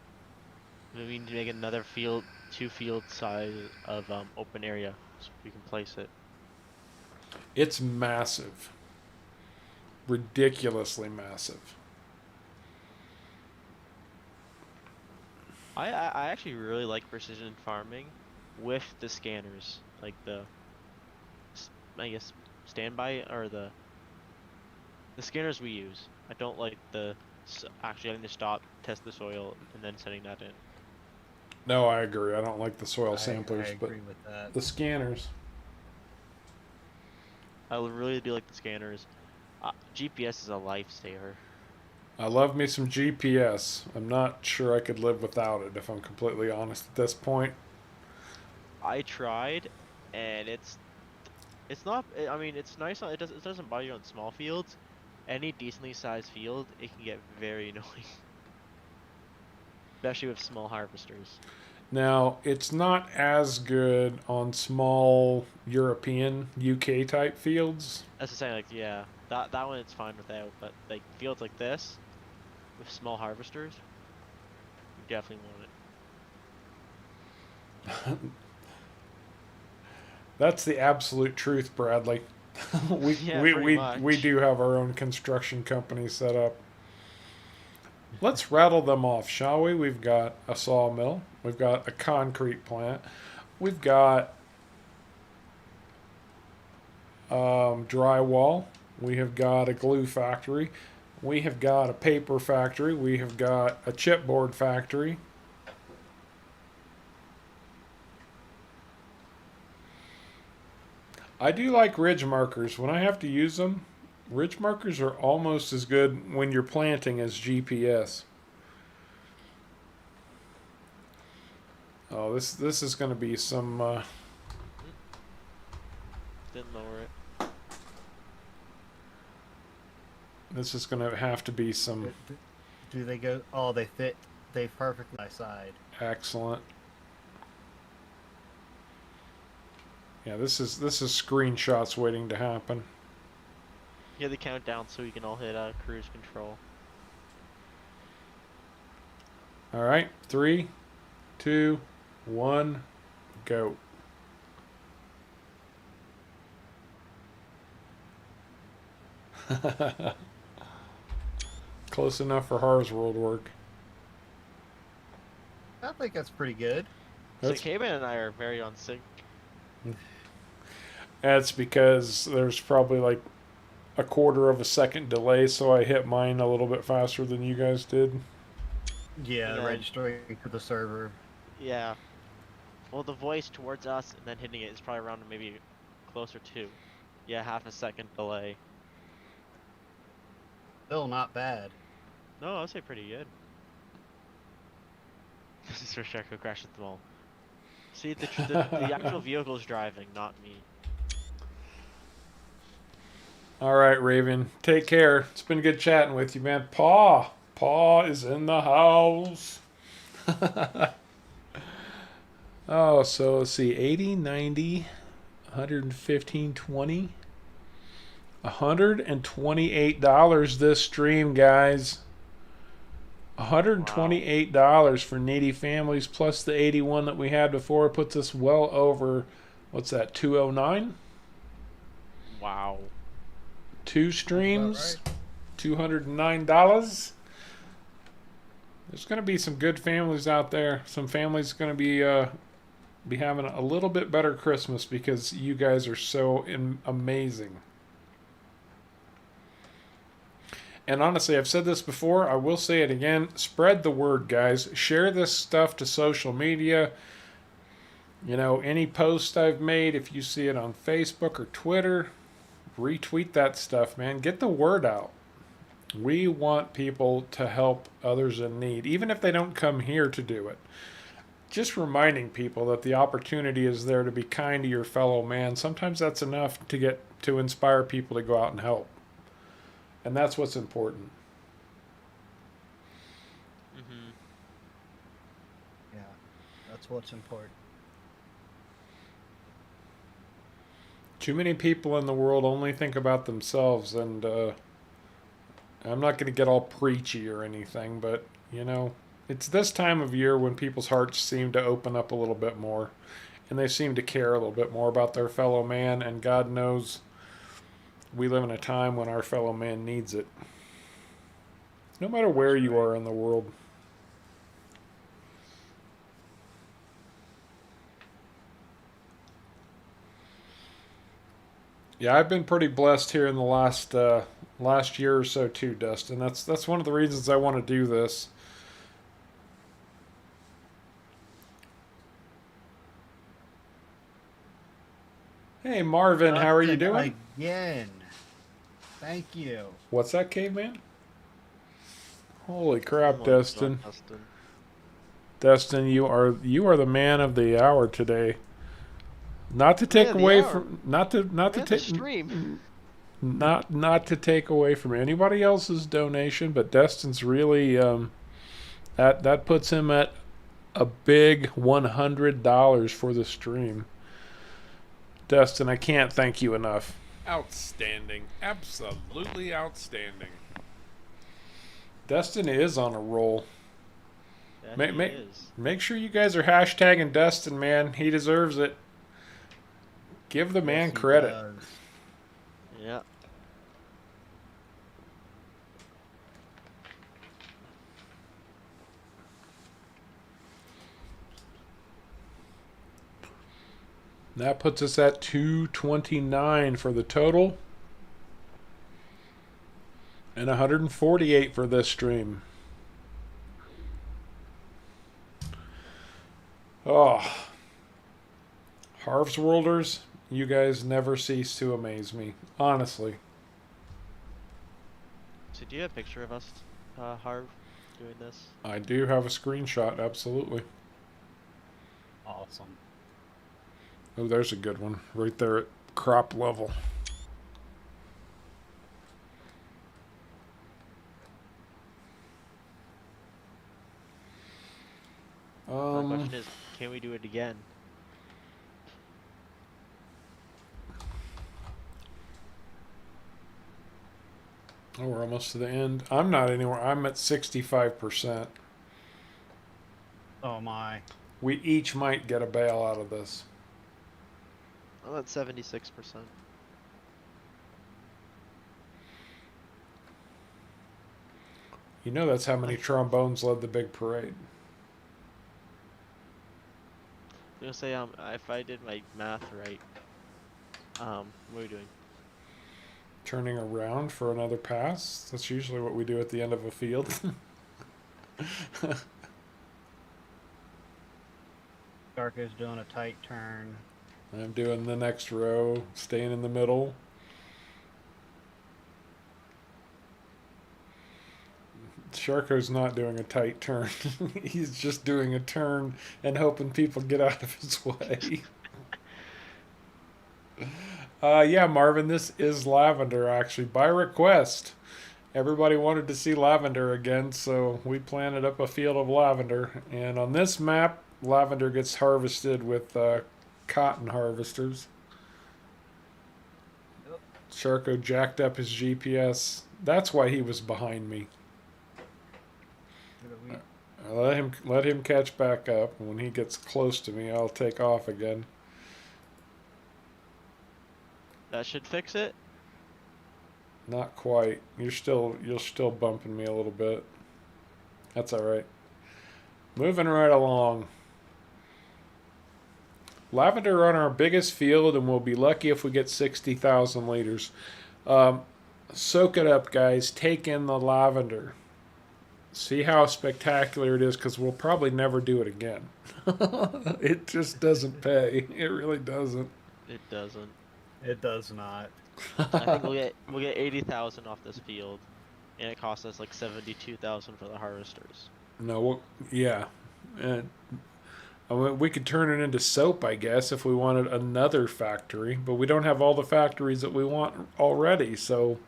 we need to make another two field size of open area so we can place it. It's massive. Ridiculously massive. I actually really like precision farming with the scanners, like the I guess standby or the scanners we use. I don't like actually having to stop, test the soil, and then sending that in. No, I agree. I don't like the soil I samplers, but agree with that. the scanners. I really do like the scanners. GPS is a lifesaver. I love me some GPS. I'm not sure I could live without it, if I'm completely honest at this point. I tried, and it's not. I mean, it's nice. It doesn't bother you on small fields. Any decently sized field, it can get very annoying, especially with small harvesters. Now, it's not as good on small European, UK type fields. That's the saying. Like, yeah, that one it's fine without, but like fields like this with small harvesters, you definitely want it. That's the absolute truth, Bradley. Yeah, pretty much. We do have our own construction company set up. Let's rattle them off, shall we? We've got a sawmill. We've got a concrete plant. We've got drywall. We have got a glue factory. We have got a paper factory. We have got a chipboard factory. I do like ridge markers. When I have to use them, ridge markers are almost as good when you're planting as GPS. Oh, this is going to be some. Didn't lower it. This is going to have to be some Do they go? Oh, they fit. They perfectly my side. excellent. Yeah, this is screenshots waiting to happen. Yeah, the countdown so we can all hit cruise control. All right, 3, 2, 1, go. Close enough for Har's World work. I think that's pretty good. So K-Man and I are very on sync. That's because there's probably like a quarter of a second delay, so I hit mine a little bit faster than you guys did. Yeah, then- registering to the server. Yeah. Well, the voice towards us and then hitting it is probably around maybe closer to. Yeah, half a second delay. Still not bad. No, I'd say pretty good. This is where Sharko crashed at the mall. See, the actual vehicle is driving, not me. All right, Raven. Take care. It's been good chatting with you, man. Paw. Paw is in the house. Oh, so let's see, 80, 90, 115, 20. $128 this stream, guys. Wow. $128 for needy families plus the 81 that we had before puts us well over, what's that, 209? Wow. Two Sounds about streams, right. $209. There's going to be some good families out there. Some families going to be having a little bit better Christmas because you guys are so amazing. And honestly, I've said this before, I will say it again. Spread the word, guys. Share this stuff to social media. You know, any post I've made, if you see it on Facebook or Twitter, retweet that stuff, man. Get the word out. We want people to help others in need, even if they don't come here to do it. Just reminding people that the opportunity is there to be kind to your fellow man. Sometimes that's enough to inspire people to go out and help. And that's what's important. Mhm. Yeah, that's what's important. Too many people in the world only think about themselves, and I'm not going to get all preachy or anything, but you know, it's this time of year when people's hearts seem to open up a little bit more, and they seem to care a little bit more about their fellow man, and God knows we live in a time when our fellow man needs it. No matter where you are in the world. Yeah, I've been pretty blessed here in the last year or so too, Dustin. That's one of the reasons I want to do this. Hey Marvin, how are you Dustin, doing? again. Thank you. What's that, caveman? Holy crap, Oh my God, Dustin. Dustin. Dustin, you are the man of the hour today. Not to take Man of the away hour. from not to Man of the take stream. not to take away from anybody else's donation, but Dustin's really that puts him at a big $100 for the stream. Dustin, I can't thank you enough. Outstanding. Absolutely outstanding. Dustin is on a roll. Yeah, Make, he make, is. make sure you guys are hashtagging Dustin, man. He deserves it. Give the man Yes, he credit. does. Yeah. That puts us at 229 for the total. And 148 for this stream. Oh. Harv's Worlders, you guys never cease to amaze me. Honestly. So do you have a picture of us, Harv, doing this? I do have a screenshot, absolutely. Awesome. Oh, there's a good one. Right there at crop level. My question is, can we do it again? Oh, we're almost to the end. I'm not anywhere. I'm at 65%. Oh my. We each might get a bail out of this. I'm at 76%. You know that's how many trombones led the big parade. I'm gonna say, if I did my math right, what are we doing? Turning around for another pass. That's usually what we do at the end of a field. Darko's doing a tight turn. I'm doing the next row, staying in the middle. Sharko's not doing a tight turn. He's just doing a turn and hoping people get out of his way. Yeah, Marvin, this is lavender actually by request. Everybody wanted to see lavender again, so we planted up a field of lavender. And on this map, lavender gets harvested with cotton harvesters. Yep. Sharko jacked up his GPS. That's why he was behind me. You know, Let him catch back up. When he gets close to me, I'll take off again. That should fix it. Not quite. You're still bumping me a little bit. That's all right. Moving right along. Lavender on our biggest field, and we'll be lucky if we get 60,000 liters. Soak it up, guys. Take in the lavender. See how spectacular it is, because we'll probably never do it again. It just doesn't pay. It really doesn't. It doesn't. it does not. I think we'll get 80,000 off this field, and it costs us like 72,000 for the harvesters. No, yeah. And we could turn it into soap, I guess, if we wanted another factory. But we don't have all the factories that we want already, so.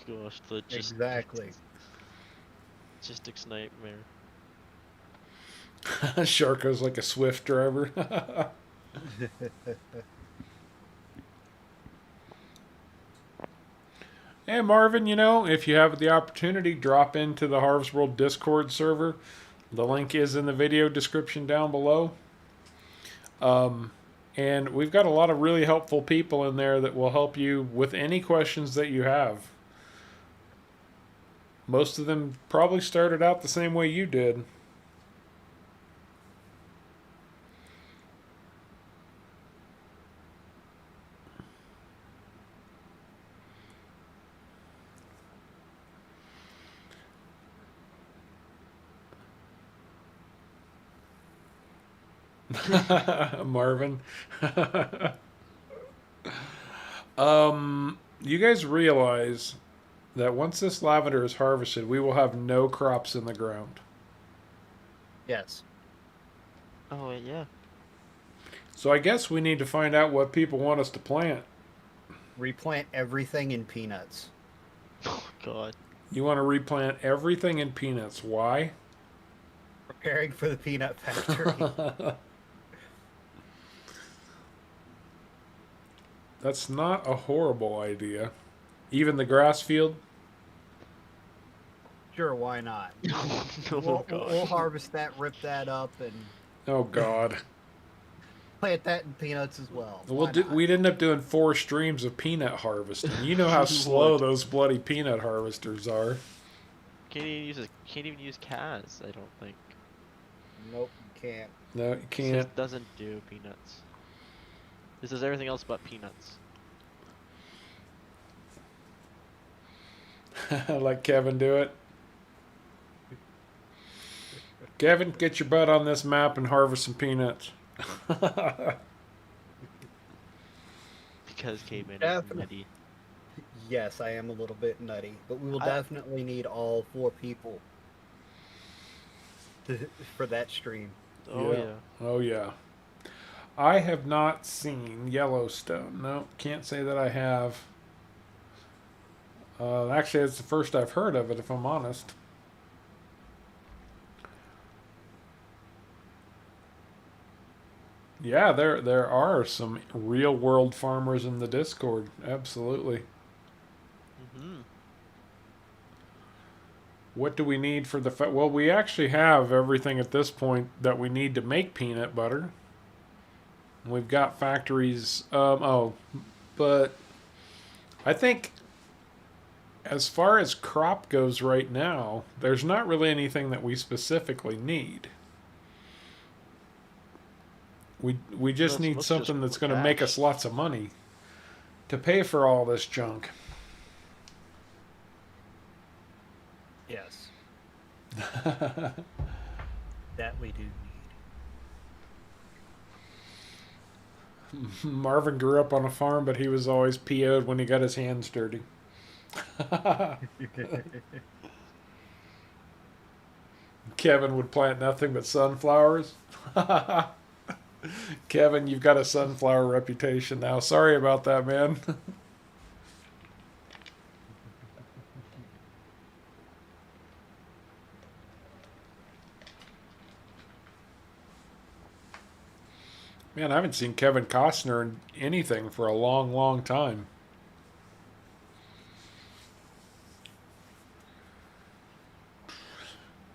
Gosh, Exactly. logistics nightmare. Sharko's like a Swift driver. Hey, Marvin, if you have the opportunity, drop into the Harvest World Discord server. The link is in the video description down below. And we've got a lot of really helpful people in there that will help you with any questions that you have. Most of them probably started out the same way you did. Marvin. You guys realize that once this lavender is harvested, we will have no crops in the ground. Yes. Oh yeah. So I guess we need to find out what people want us to plant. Replant everything in peanuts. Oh god. You want to replant everything in peanuts. Why? Preparing for the peanut factory. That's not a horrible idea. Even the grass field? Sure, why not? Oh We'll god. harvest that, rip that up, and Oh, God. plant that in peanuts as well. We'd end up doing 4 streams of peanut harvesting. You know how slow those bloody peanut harvesters are. Can't even use Kaz, I don't think. Nope, you can't. No, you This can't. doesn't do peanuts. This is everything else but peanuts. Let Kevin do it. Kevin, get your butt on this map and harvest some peanuts. Because caveman is Definitely. nutty. Yes, I am a little bit nutty, but we will I- definitely need all 4 people for that stream. Oh yeah. Oh, yeah. I have not seen Yellowstone. No, can't say that I have. Actually, it's the first I've heard of it, if I'm honest. Yeah, there are some real world farmers in the Discord. Absolutely. Mm-hmm. What do we need for the well, we actually have everything at this point that we need to make peanut butter. We've got factories. But I think as far as crop goes right now, there's not really anything that we specifically need. We just need Let's something just that's going to make us lots of money to pay for all this junk. Yes, that we do need. Marvin grew up on a farm, but he was always PO'd when he got his hands dirty. Kevin would plant nothing but sunflowers. Kevin, you've got a sunflower reputation now. Sorry about that, man. Man, I haven't seen Kevin Costner in anything for a long, long time.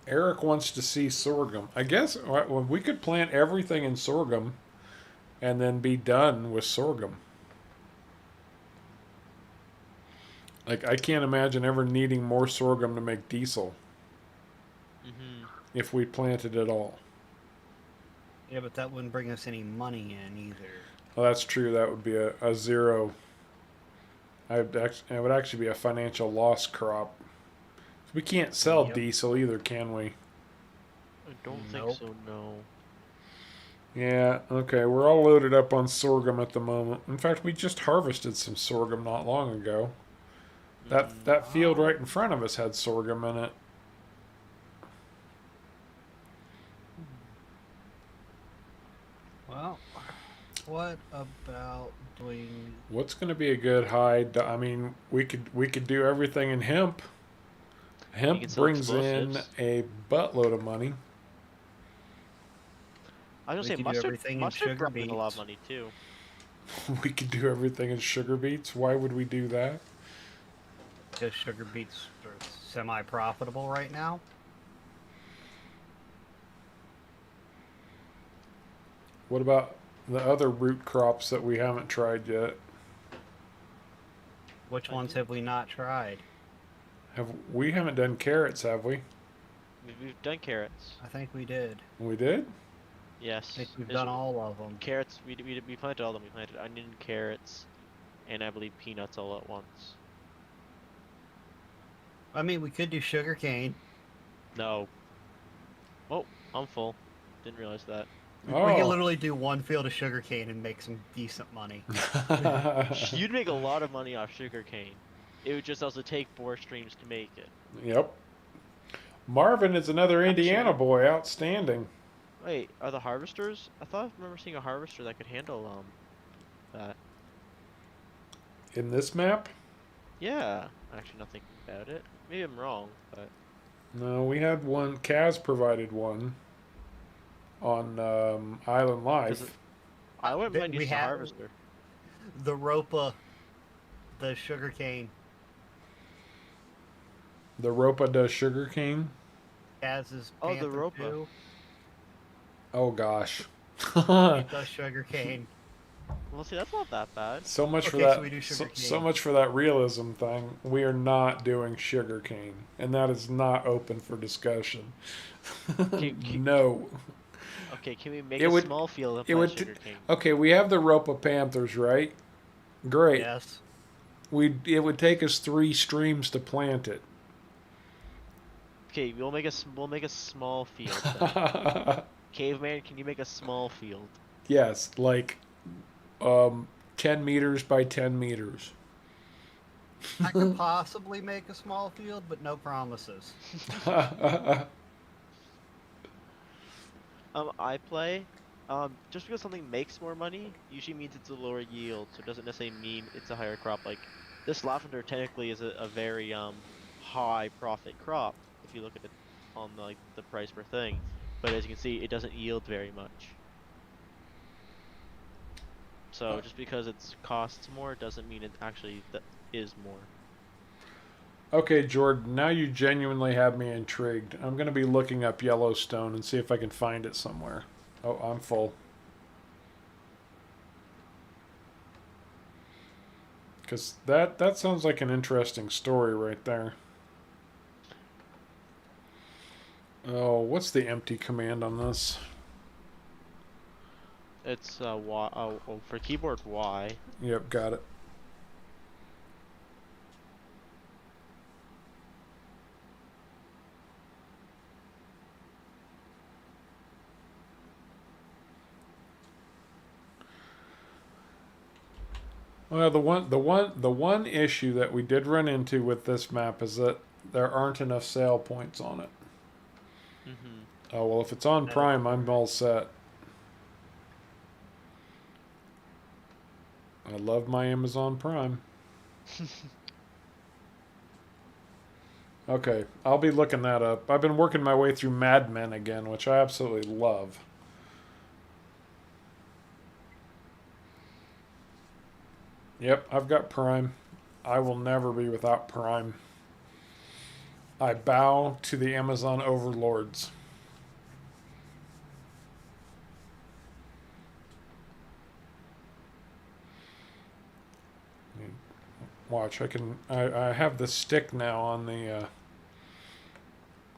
Eric wants to see sorghum. I guess we could plant everything in sorghum and then be done with sorghum. Like, I can't imagine ever needing more sorghum to make diesel Mm-hmm. if we planted it all. Yeah, but that wouldn't bring us any money in either. Well, that's true. That would be a zero. It would actually be a financial loss crop. We can't sell Yep. diesel either, can we? I don't think Nope. so, no. Yeah, okay. We're all loaded up on sorghum at the moment. In fact, we just harvested some sorghum not long ago. Mm, That field Oh. right in front of us had sorghum in it. Well, what about doing? What's going to be a good hide? I mean, we could do everything in hemp. you Hemp can sell brings in explosives. a buttload of money. I was We gonna say could do everything in mustard sugar brought in a lot of beets. money too. We could do everything in sugar beets. Why would we do that? Because sugar beets are semi-profitable right now. What about the other root crops that we haven't tried yet? Which I ones think- have we not tried? We haven't done carrots, have we? We've done carrots. I think we did. We did? Yes. I think we've There's done all of them. carrots. We planted all of them. We planted onion, carrots, and I believe peanuts all at once. I mean, we could do sugar cane. No. Oh, I'm full. Didn't realize that. We Oh. could literally do one field of sugar cane and make some decent money. You'd make a lot of money off sugarcane. It would just also take 4 streams to make it. Yep. Marvin is another Indiana Actually- boy. Outstanding. Wait, are the harvesters? I thought I remember seeing a harvester that could handle that. In this map? Yeah. Actually, not thinking about it. Maybe I'm wrong, but No, we had one. Kaz provided one on Island Does Life. I wouldn't mind We using a have- harvester. The ropa, the sugar cane, The Ropa does sugarcane. Kaz's Oh, the Panther ropa. 2, Oh gosh. it does sugar cane. Well, see, that's not that bad. So much for Okay, that. so we do So, sugarcane. so much for that realism thing. We are not doing sugarcane, and that is not open for discussion. No. Okay, can we make It a would- small field of it would sugarcane? Okay, we have the Ropa Panthers, right? Great. Yes. It would take us 3 streams to plant it. Okay, we'll make a small field. Then. Caveman, can you make a small field? Yes, like 10 meters by 10 meters. I could possibly make a small field, but no promises. I play. Just because something makes more money usually means it's a lower yield, so it doesn't necessarily mean it's a higher crop. Like this lavender technically is a very high profit crop if you look at it on the price per thing, but as you can see, it doesn't yield very much. So just because it costs more doesn't mean it actually is more. Okay, Jordan, now you genuinely have me intrigued. I'm going to be looking up Yellowstone and see if I can find it somewhere. Oh, I'm full. Because that sounds like an interesting story right there. Oh, what's the empty command on this? It's Y. Oh, for keyboard Y. Yep, got it. Well, the one issue that we did run into with this map is that there aren't enough sale points on it. Mm-hmm. Oh well, if it's on Prime, I'm all set. I love my Amazon Prime. Okay, I'll be looking that up. I've been working my way through Mad Men again, which I absolutely love. Yep, I've got Prime. I will never be without Prime. I bow to the Amazon overlords. Watch, I have the stick now on the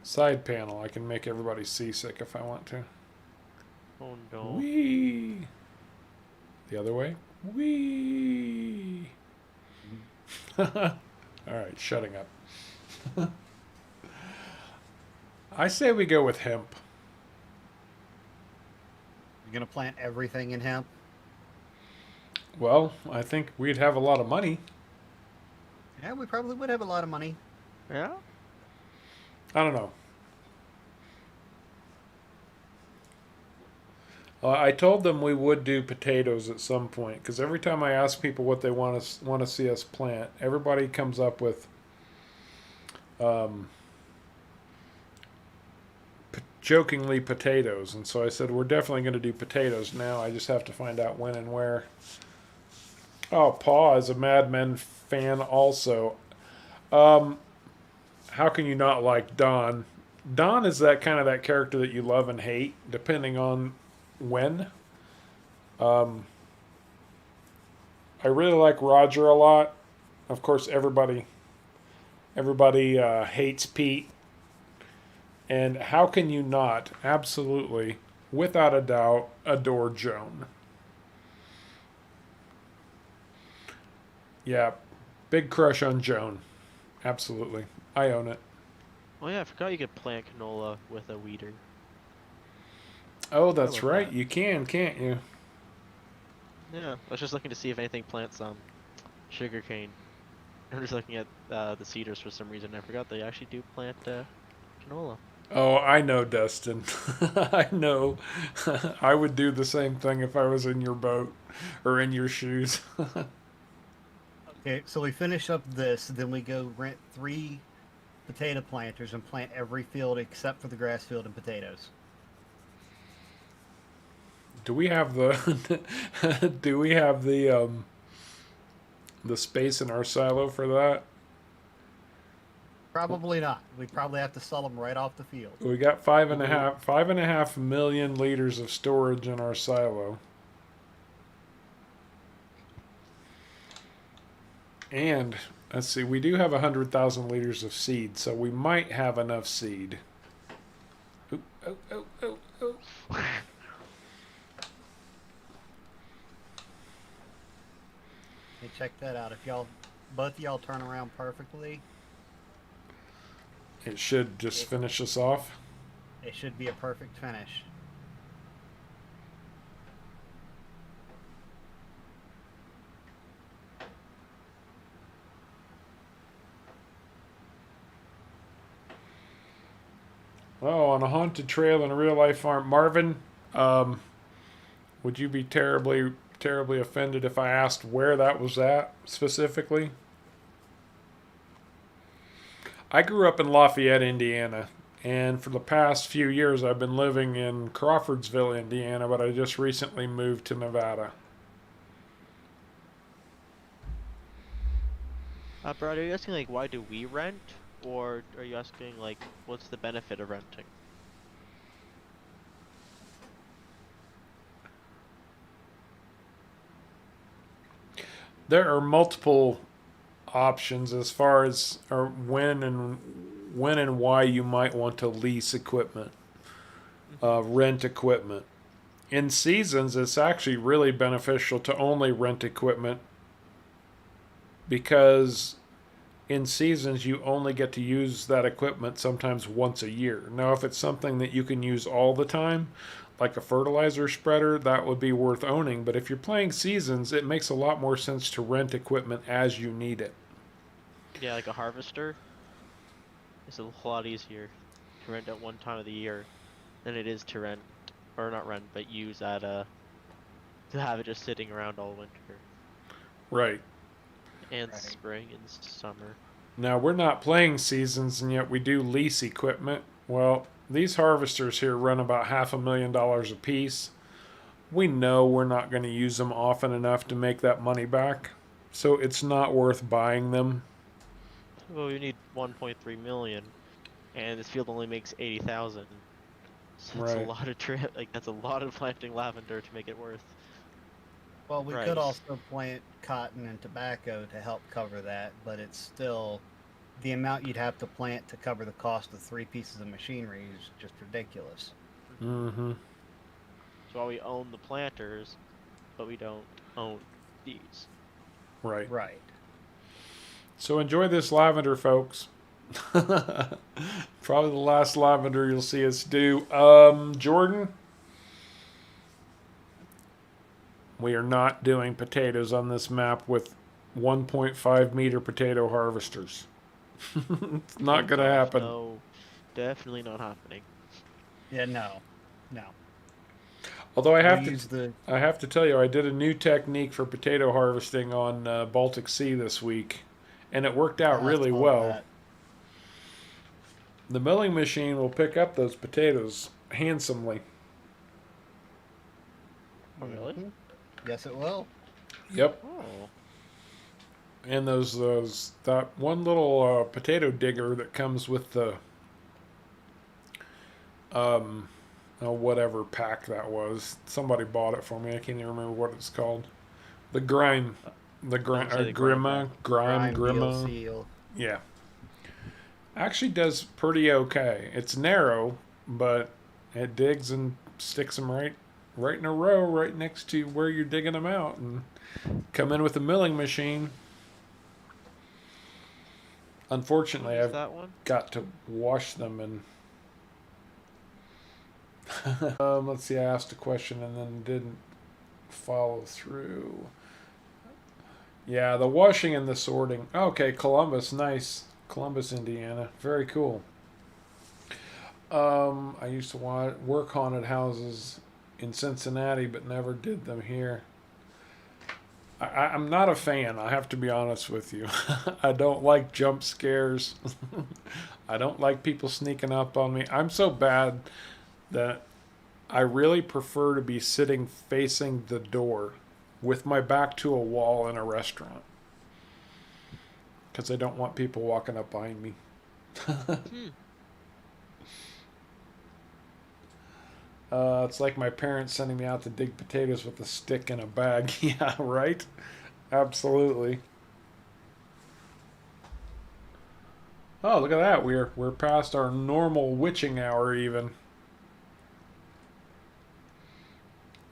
side panel. I can make everybody seasick if I want to. Oh no. Whee! The other way. Whee! Alright, shutting up. I say we go with hemp. You're gonna plant everything in hemp. Well, I think we'd have a lot of money. Yeah, we probably would have a lot of money. Yeah? I don't know. I told them we would do potatoes at some point because every time I ask people what they want to see us plant, everybody comes up with jokingly potatoes, and so I said we're definitely going to do potatoes now. I just have to find out when and where. Oh, Paw is a Mad Men fan also. How can you not like Don? Don is that kind of that character that you love and hate, depending on when. I really like Roger a lot. Of course, everybody hates Pete. And how can you not, absolutely, without a doubt, adore Joan? Yeah, big crush on Joan. Absolutely. I own it. Oh yeah, I forgot you could plant canola with a weeder. Oh, that's love right. that. You can, can't you? Yeah, I was just looking to see if anything plants sugarcane. I'm just looking at the cedars for some reason. I forgot they actually do plant canola. Oh, I know, Dustin. I know. I would do the same thing if I was in your boat or in your shoes. Okay, so we finish up this, then we go rent 3 potato planters and plant every field except for the grass field and potatoes. Do we have the do we have the space in our silo for that? Probably not. We probably have to sell them right off the field. We got five and a half million liters of storage in our silo. And let's see, we do have 100,000 liters of seed, so we might have enough seed. Oop, oh, oh, oh, oh. Hey, check that out. If both of y'all turn around perfectly, It should just finish us off. it should be a perfect finish. Oh, on a haunted trail in a real life farm. Marvin, would you be terribly, terribly offended if I asked where that was at specifically? I grew up in Lafayette, Indiana, and for the past few years I've been living in Crawfordsville, Indiana, but I just recently moved to Nevada. Brad, are you asking like why do we rent, or are you asking like what's the benefit of renting? There are multiple options as far as or when and why you might want to lease equipment, rent equipment. In seasons, it's actually really beneficial to only rent equipment because in seasons you only get to use that equipment sometimes once a year. Now, if it's something that you can use all the time, like a fertilizer spreader, that would be worth owning. But if you're playing seasons, it makes a lot more sense to rent equipment as you need it. Yeah, like a harvester. It's a whole lot easier to rent at one time of the year than it is to rent, or not rent, but use at to have it just sitting around all winter Right. and Right. spring and summer. Now, we're not playing seasons, and yet we do lease equipment. Well, these harvesters here run about $500,000 a piece. We know we're not going to use them often enough to make that money back. so it's not worth buying them. Well, we need 1.3 million, and this field only makes 80,000. So that's a Right. lot of like that's a lot of planting lavender to make it worth Well, the we could price. also plant cotton and tobacco to help cover that, but it's still the amount you'd have to plant to cover the cost of 3 pieces of machinery is just ridiculous. Mm-hmm. So while we own the planters, but we don't own these. Right. Right. So enjoy this lavender, folks. Probably the last lavender you'll see us do. Jordan, we are not doing potatoes on this map with 1.5 meter potato harvesters. It's Oh not going to gosh, happen. no, definitely not happening. Yeah, no. No. Although I We'll have to, use the I have to tell you, I did a new technique for potato harvesting on Baltic Sea this week, and it worked out I really saw well. that. The milling machine will pick up those potatoes handsomely. Oh really? Mhm. Yes, it will. Yep. Oh, And those that one little potato digger that comes with the whatever pack that was. Somebody bought it for me. I can't even remember what it's called. The grime, the grime, Doesn't say the grime grima, pack. grime, Grime deal grima. seal. Yeah, actually does pretty okay. It's narrow, but it digs and sticks them right in a row, right next to where you're digging them out, and come in with a milling machine. Unfortunately, What is I've that one? got to wash them and. Let's see. I asked a question and then didn't follow through. Yeah, the washing and the sorting. Okay, Columbus, nice. Columbus, Indiana, very cool. I used to work haunted houses in Cincinnati, but never did them here. I'm not a fan. I have to be honest with you. I don't like jump scares. I don't like people sneaking up on me. I'm so bad that I really prefer to be sitting facing the door with my back to a wall in a restaurant because I don't want people walking up behind me. Hmm. It's like my parents sending me out to dig potatoes with a stick in a bag. Yeah, right? Absolutely. Oh, look at that. We're past our normal witching hour even.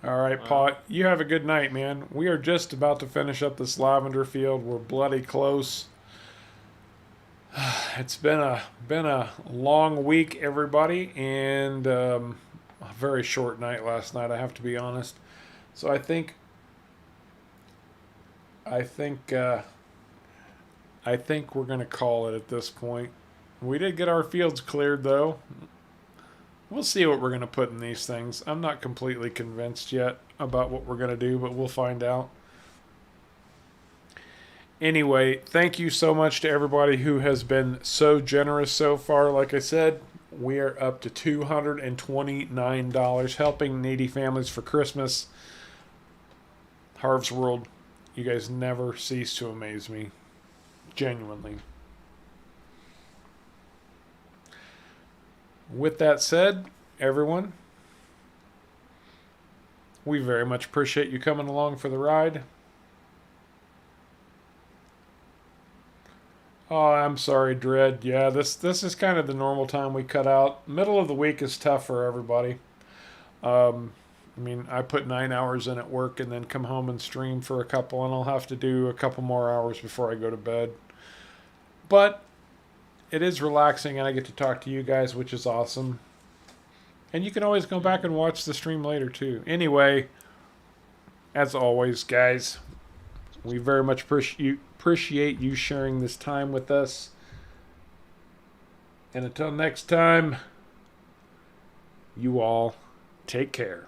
All right, Wow. Pot, you have a good night, man. We are just about to finish up this lavender field. We're bloody close. It's been a long week, everybody, and a very short night last night. I have to be honest. So I think I think we're gonna call it at this point. We did get our fields cleared, though. We'll see what we're gonna put in these things. I'm not completely convinced yet about what we're gonna do, but we'll find out. Anyway, thank you so much to everybody who has been so generous so far. Like I said, we are up to $229 helping needy families for Christmas. Harv's World, you guys never cease to amaze me. Genuinely. With that said, everyone, we very much appreciate you coming along for the ride. Oh, I'm sorry, Dread. Yeah, this is kind of the normal time we cut out. Middle of the week is tough for everybody. I mean, I put 9 hours in at work and then come home and stream for a couple, and I'll have to do a couple more hours before I go to bed. But it is relaxing, and I get to talk to you guys, which is awesome. And you can always go back and watch the stream later, too. Anyway, as always, guys, we very much appreciate you sharing this time with us. And until next time, you all take care.